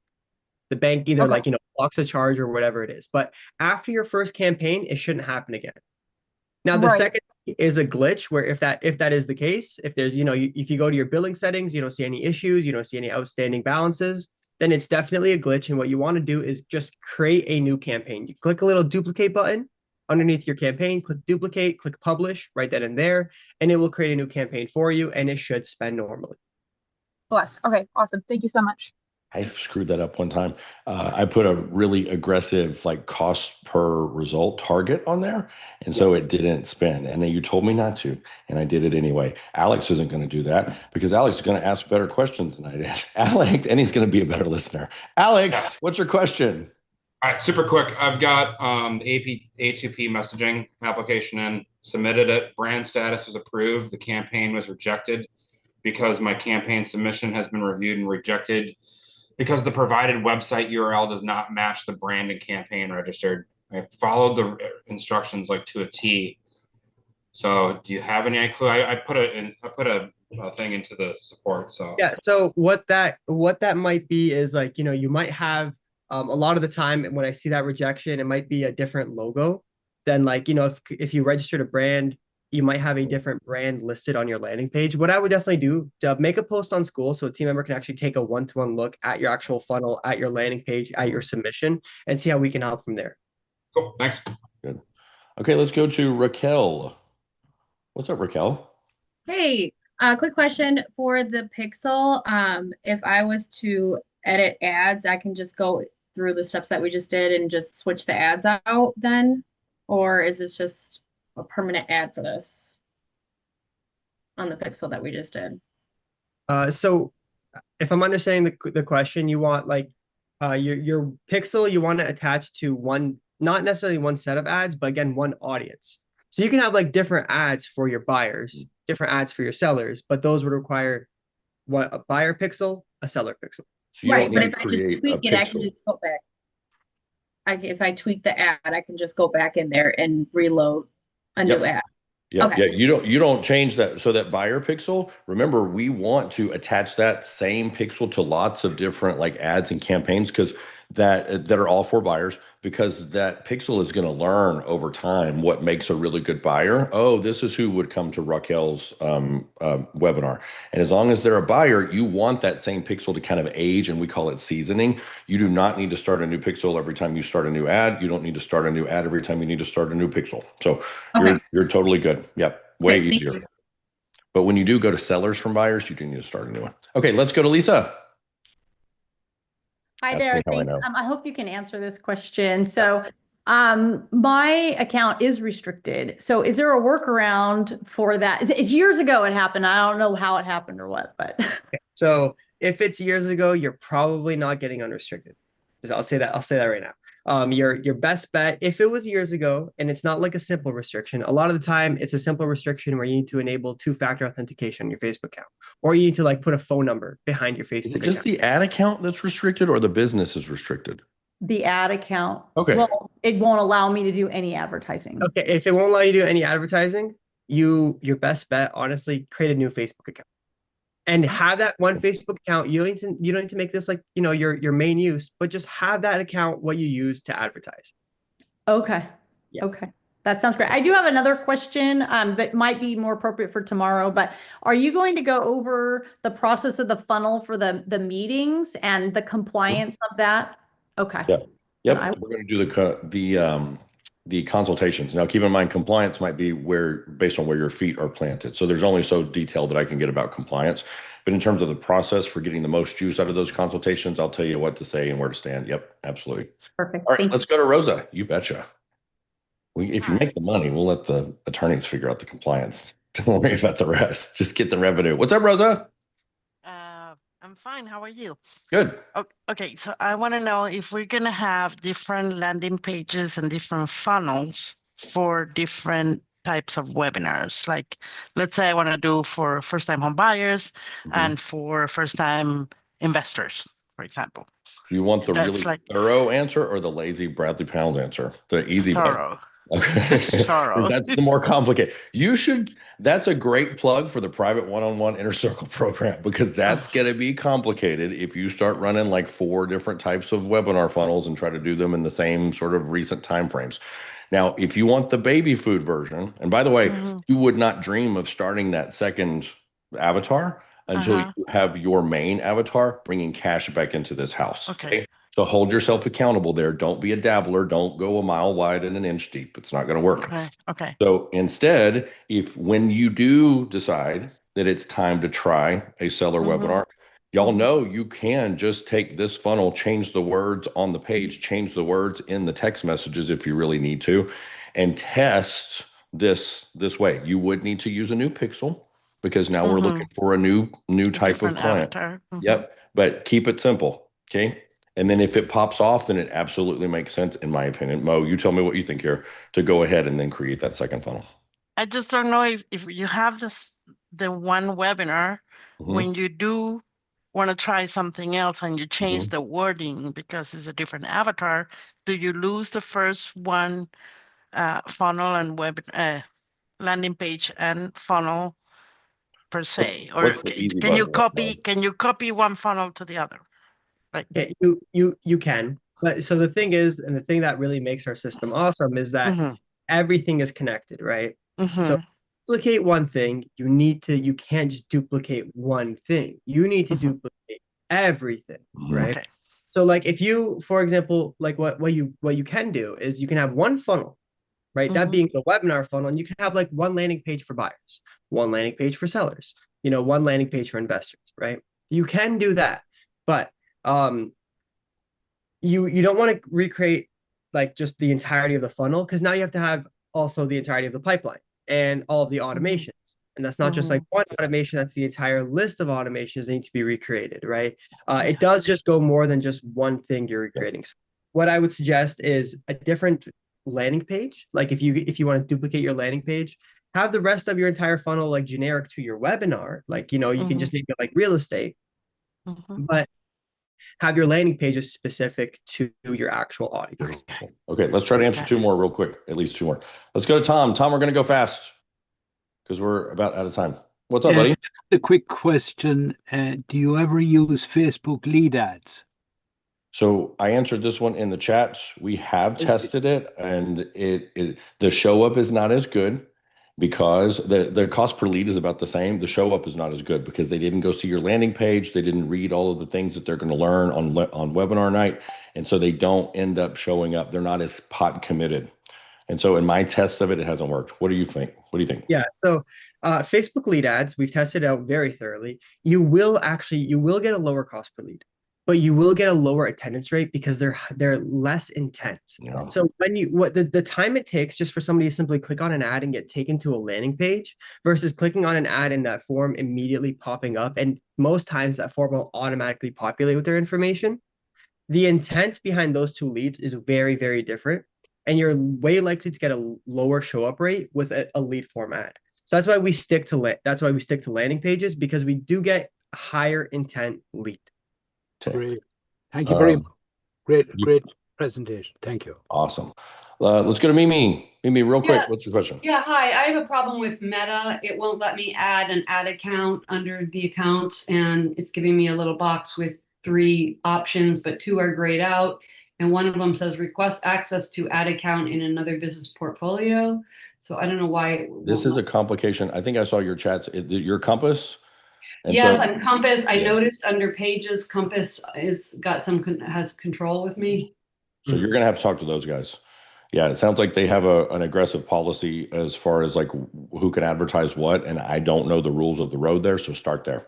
The bank either like, you know, blocks a charge or whatever it is. But after your first campaign, it shouldn't happen again. Now, the second is a glitch where if that is the case, if there's, you know, if you go to your billing settings, you don't see any issues, you don't see any outstanding balances, then it's definitely a glitch. And what you want to do is just create a new campaign. You click a little duplicate button underneath your campaign, click duplicate, click publish, write that in there, and it will create a new campaign for you and it should spend normally. Bless. Okay, awesome. Thank you so much. I screwed that up one time. I put a really aggressive like cost per result target on there. And so it didn't spend. And then you told me not to, and I did it anyway. Alex isn't going to do that because Alex is going to ask better questions than I did. Alex, and he's going to be a better listener. Alex, what's your question? All right, super quick. I've got the A2P messaging application in, submitted it. Brand status was approved. The campaign was rejected because my campaign submission has been reviewed and rejected because the provided website URL does not match the brand and campaign registered. I followed the instructions like to a T. So do you have any clue? I put a thing into the support. So yeah. So what that might be is like, you know, you might have a lot of the time when I see that rejection, it might be a different logo than like, you know, if you registered a brand, you might have a different brand listed on your landing page. What I would definitely do to make a post on Skool so a team member can actually take a one-to-one look at your actual funnel, at your landing page, at your submission, and see how we can help from there. Cool. Thanks. Good. Okay, let's go to Raquel. What's up, Raquel? Hey, quick question for the pixel. If I was to edit ads, I can just go through the steps that we just did and just switch the ads out then? Or is it just a permanent ad for this on the pixel that we just did? So if I'm understanding the question, you want like your pixel, you want to attach to one, not necessarily one set of ads, but again, one audience. So you can have like different ads for your buyers, different ads for your sellers, but those would require a buyer pixel, a seller pixel. So right, but if I just tweak it, I can just go back. If I tweak the ad, I can just go back in there and reload a new ad. Yeah, okay. Yeah. You don't change that. So that buyer pixel, remember, we want to attach that same pixel to lots of different like ads and campaigns because that are all for buyers, because that pixel is going to learn over time what makes a really good buyer. Oh, this is who would come to Raquel's webinar. And as long as they're a buyer, you want that same pixel to kind of age, and we call it seasoning. You do not need to start a new pixel every time you start a new ad. You don't need to start a new ad every time you need to start a new pixel. So you're totally good. Yep, way easier. But when you do go to sellers from buyers, you do need to start a new one. Okay, let's go to Lisa. Hi there. Thanks. I hope you can answer this question. So my account is restricted. So is there a workaround for that? It's years ago it happened. I don't know how it happened or what, but. Okay. So if it's years ago, you're probably not getting unrestricted. I'll say that right now. Your best bet, if it was years ago and it's not like a simple restriction, a lot of the time it's a simple restriction where you need to enable 2-factor authentication on your Facebook account, or you need to like put a phone number behind your Facebook account. Is it just the ad account that's restricted, or the business is restricted? The ad account. Okay. Well, it won't allow me to do any advertising. Okay. If it won't allow you to do any advertising, your best bet, honestly, create a new Facebook account. And have that one Facebook account. You don't need to make this like, your main use, but just have that account what you use to advertise. Okay. Yeah. Okay. That sounds great. I do have another question that might be more appropriate for tomorrow, but are you going to go over the process of the funnel for the meetings and the compliance of that? Okay. Yeah. Yep. We're going to do the consultations. Now, keep in mind, compliance might be based on where your feet are planted. So there's only so detailed that I can get about compliance. But in terms of the process for getting the most juice out of those consultations, I'll tell you what to say and where to stand. Yep, absolutely. Perfect. All right, let's go to Rosa. You betcha. If you make the money, we'll let the attorneys figure out the compliance. Don't worry about the rest. Just get the revenue. What's up, Rosa? I'm fine. How are you? Good. Okay, so I want to know if we're going to have different landing pages and different funnels for different types of webinars. Like, let's say I want to do for first-time home buyers and for first-time investors, for example. You want the really thorough answer or the lazy Bradley Pounds answer? The easy thorough. Okay. That's the more complicated. That's a great plug for the private one-on-one Inner Circle program, because that's going to be complicated if you start running like 4 different types of webinar funnels and try to do them in the same sort of recent timeframes. Now, if you want the baby food version, and by the way, you would not dream of starting that second avatar until you have your main avatar bringing cash back into this house. Okay. So hold yourself accountable there. Don't be a dabbler. Don't go a mile wide and an inch deep. It's not going to work. Okay. So instead, when you do decide that it's time to try a seller webinar, y'all know you can just take this funnel, change the words on the page, change the words in the text messages if you really need to, and test this way. You would need to use a new pixel, because now we're looking for a new type of client. Yep. But keep it simple. Okay. And then if it pops off, then it absolutely makes sense, in my opinion. Mo, you tell me what you think here, to go ahead and then create that second funnel. I just don't know if you have the one webinar, when you do want to try something else and you change the wording because it's a different avatar, do you lose the first one funnel and landing page and funnel per se? Or can you copy one funnel to the other? Right. Yeah, you can. But so the thing is, and the thing that really makes our system awesome is that everything is connected, right? So duplicate one thing, you can't just duplicate one thing. You need to duplicate everything, right? Okay. So like if you, for example, like what you can do is you can have one funnel, right? That being the webinar funnel, and you can have like one landing page for buyers, one landing page for sellers, one landing page for investors, right? You can do that, but you don't want to recreate like just the entirety of the funnel, because now you have to have also the entirety of the pipeline and all of the automations. And that's not just like one automation, that's the entire list of automations that need to be recreated, right? It does just go more than just one thing you're recreating. So what I would suggest is a different landing page. Like if you want to duplicate your landing page, have the rest of your entire funnel like generic to your webinar. Like, you can just make it like real estate, but have your landing pages specific to your actual audience. Okay, let's try to answer 2 more real quick, at least 2 more. Let's go to Tom. Tom, we're going to go fast because we're about out of time. What's up, buddy? A quick question. Do you ever use Facebook lead ads? So I answered this one in the chats. We have tested it, and the show up is not as good because the cost per lead is about the same. The show up is not as good because they didn't go see your landing page. They didn't read all of the things that they're going to learn on webinar night, and so they don't end up showing up. They're not as pot committed. And so in my tests of it, it hasn't worked. What do you think? What do you think? Yeah. So Facebook lead ads, we've tested out very thoroughly. You will get a lower cost per lead, but you will get a lower attendance rate because they're less intense. Yeah. So when the time it takes just for somebody to simply click on an ad and get taken to a landing page versus clicking on an ad in that form immediately popping up, and most times that form will automatically populate with their information. The intent behind those two leads is very, very different. And you're way likely to get a lower show up rate with a lead form ad. So that's why we stick to landing pages, because we do get a higher intent lead. Great. Thank you very much. Great presentation. Thank you. Awesome. Let's go to Mimi. Mimi, real quick, Yeah. what's your question? Yeah, hi. I have a problem with Meta. It won't let me add an ad account under the accounts, and it's giving me a little box with 3 options, but 2 are grayed out. And one of them says request access to ad account in another business portfolio. So I don't know why. This is a complication. I think I saw your chats. Your Compass? Yes, I'm Compass. I noticed under pages, Compass has control with me. So you're going to have to talk to those guys. Yeah, it sounds like they have an aggressive policy as far as like who can advertise what. And I don't know the rules of the road there. So start there.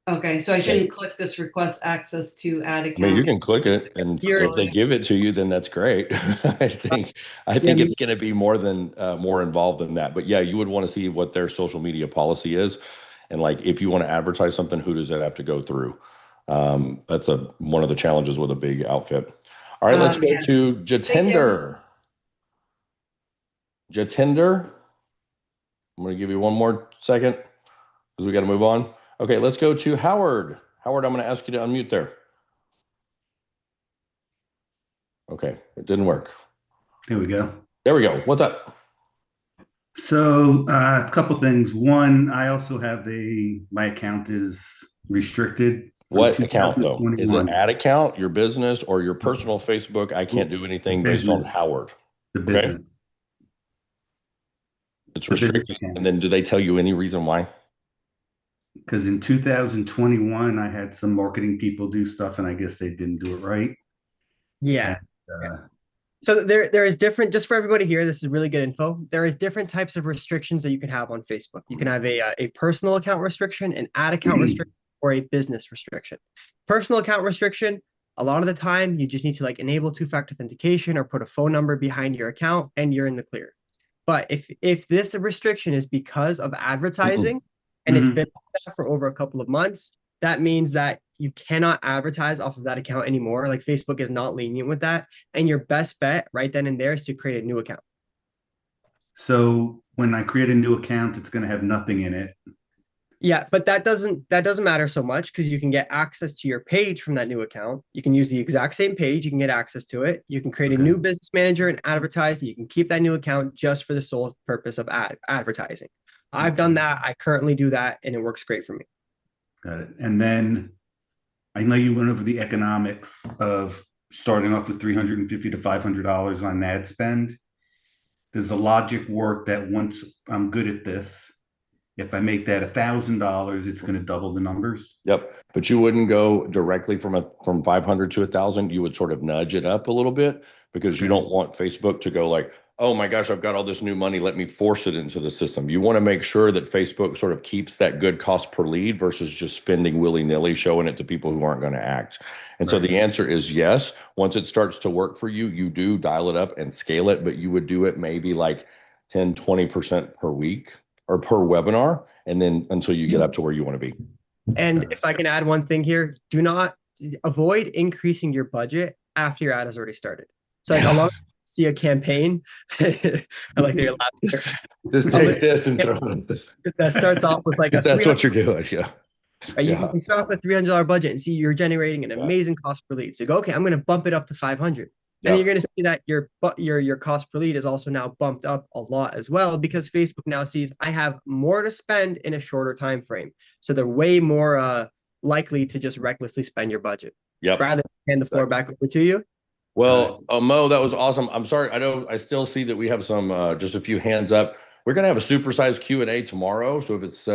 Okay, so I shouldn't click this request access to ad account. I mean, you can click it, and if they give it to you, then that's great. I think it's going to be more involved than that. But yeah, you would want to see what their social media policy is, and like if you want to advertise something, who does that have to go through? That's one of the challenges with a big outfit. All right, let's go to Jatinder. Jatinder, I'm going to give you one more second because we got to move on. Okay, let's go to Howard. Howard, I'm going to ask you to unmute there. Okay, it didn't work. There we go. There we go. What's up? So a couple things. One, I also have my account is restricted. What account though? Is it ad account, your business, or your personal Facebook? I can't do anything based on Howard. The business. Okay? It's restricted. And then do they tell you any reason why? Because in 2021, I had some marketing people do stuff, and I guess they didn't do it right. Yeah. So there is different, just for everybody here, this is really good info. There is different types of restrictions that you can have on Facebook. You can have a personal account restriction, an ad account restriction, or a business restriction. Personal account restriction, a lot of the time, you just need to like enable 2-factor authentication or put a phone number behind your account, and you're in the clear. But if this restriction is because of advertising, and it's been like that for over a couple of months, that means that you cannot advertise off of that account anymore. Like Facebook is not lenient with that. And your best bet right then and there is to create a new account. So when I create a new account, it's going to have nothing in it. Yeah, but that doesn't matter so much because you can get access to your page from that new account. You can use the exact same page. You can get access to it. You can create a new business manager and advertise. And you can keep that new account just for the sole purpose of advertising. I've done that. I currently do that, and it works great for me. Got it. And then I know you went over the economics of starting off with $350 to $500 on ad spend. Does the logic work that once I'm good at this, if I make that $1,000, it's going to double the numbers? Yep. But you wouldn't go directly from 500 to 1,000. You would sort of nudge it up a little bit because you don't want Facebook to go like, oh my gosh, I've got all this new money. Let me force it into the system. You want to make sure that Facebook sort of keeps that good cost per lead versus just spending willy-nilly, showing it to people who aren't going to act. And so the answer is yes. Once it starts to work for you, you do dial it up and scale it, but you would do it maybe like 10, 20% per week or per webinar. And then until you get up to where you want to be. And if I can add one thing here, do not avoid increasing your budget after your ad has already started. So like a lot of see a campaign. I like that you're laughing. Just take this and throw it. That starts off with like that's what you're doing, yeah. Right, you can start off with a $300 budget and see you're generating an amazing cost per lead. So go, okay, I'm going to bump it up to 500. And you're going to see that your cost per lead is also now bumped up a lot as well because Facebook now sees I have more to spend in a shorter time frame. So they're way more likely to just recklessly spend your budget. Yep. Rather than hand the floor back over to you. Well, Mo, that was awesome. I'm sorry. I know I still see that we have some just a few hands up. We're gonna have a supersized Q&A tomorrow. So if it's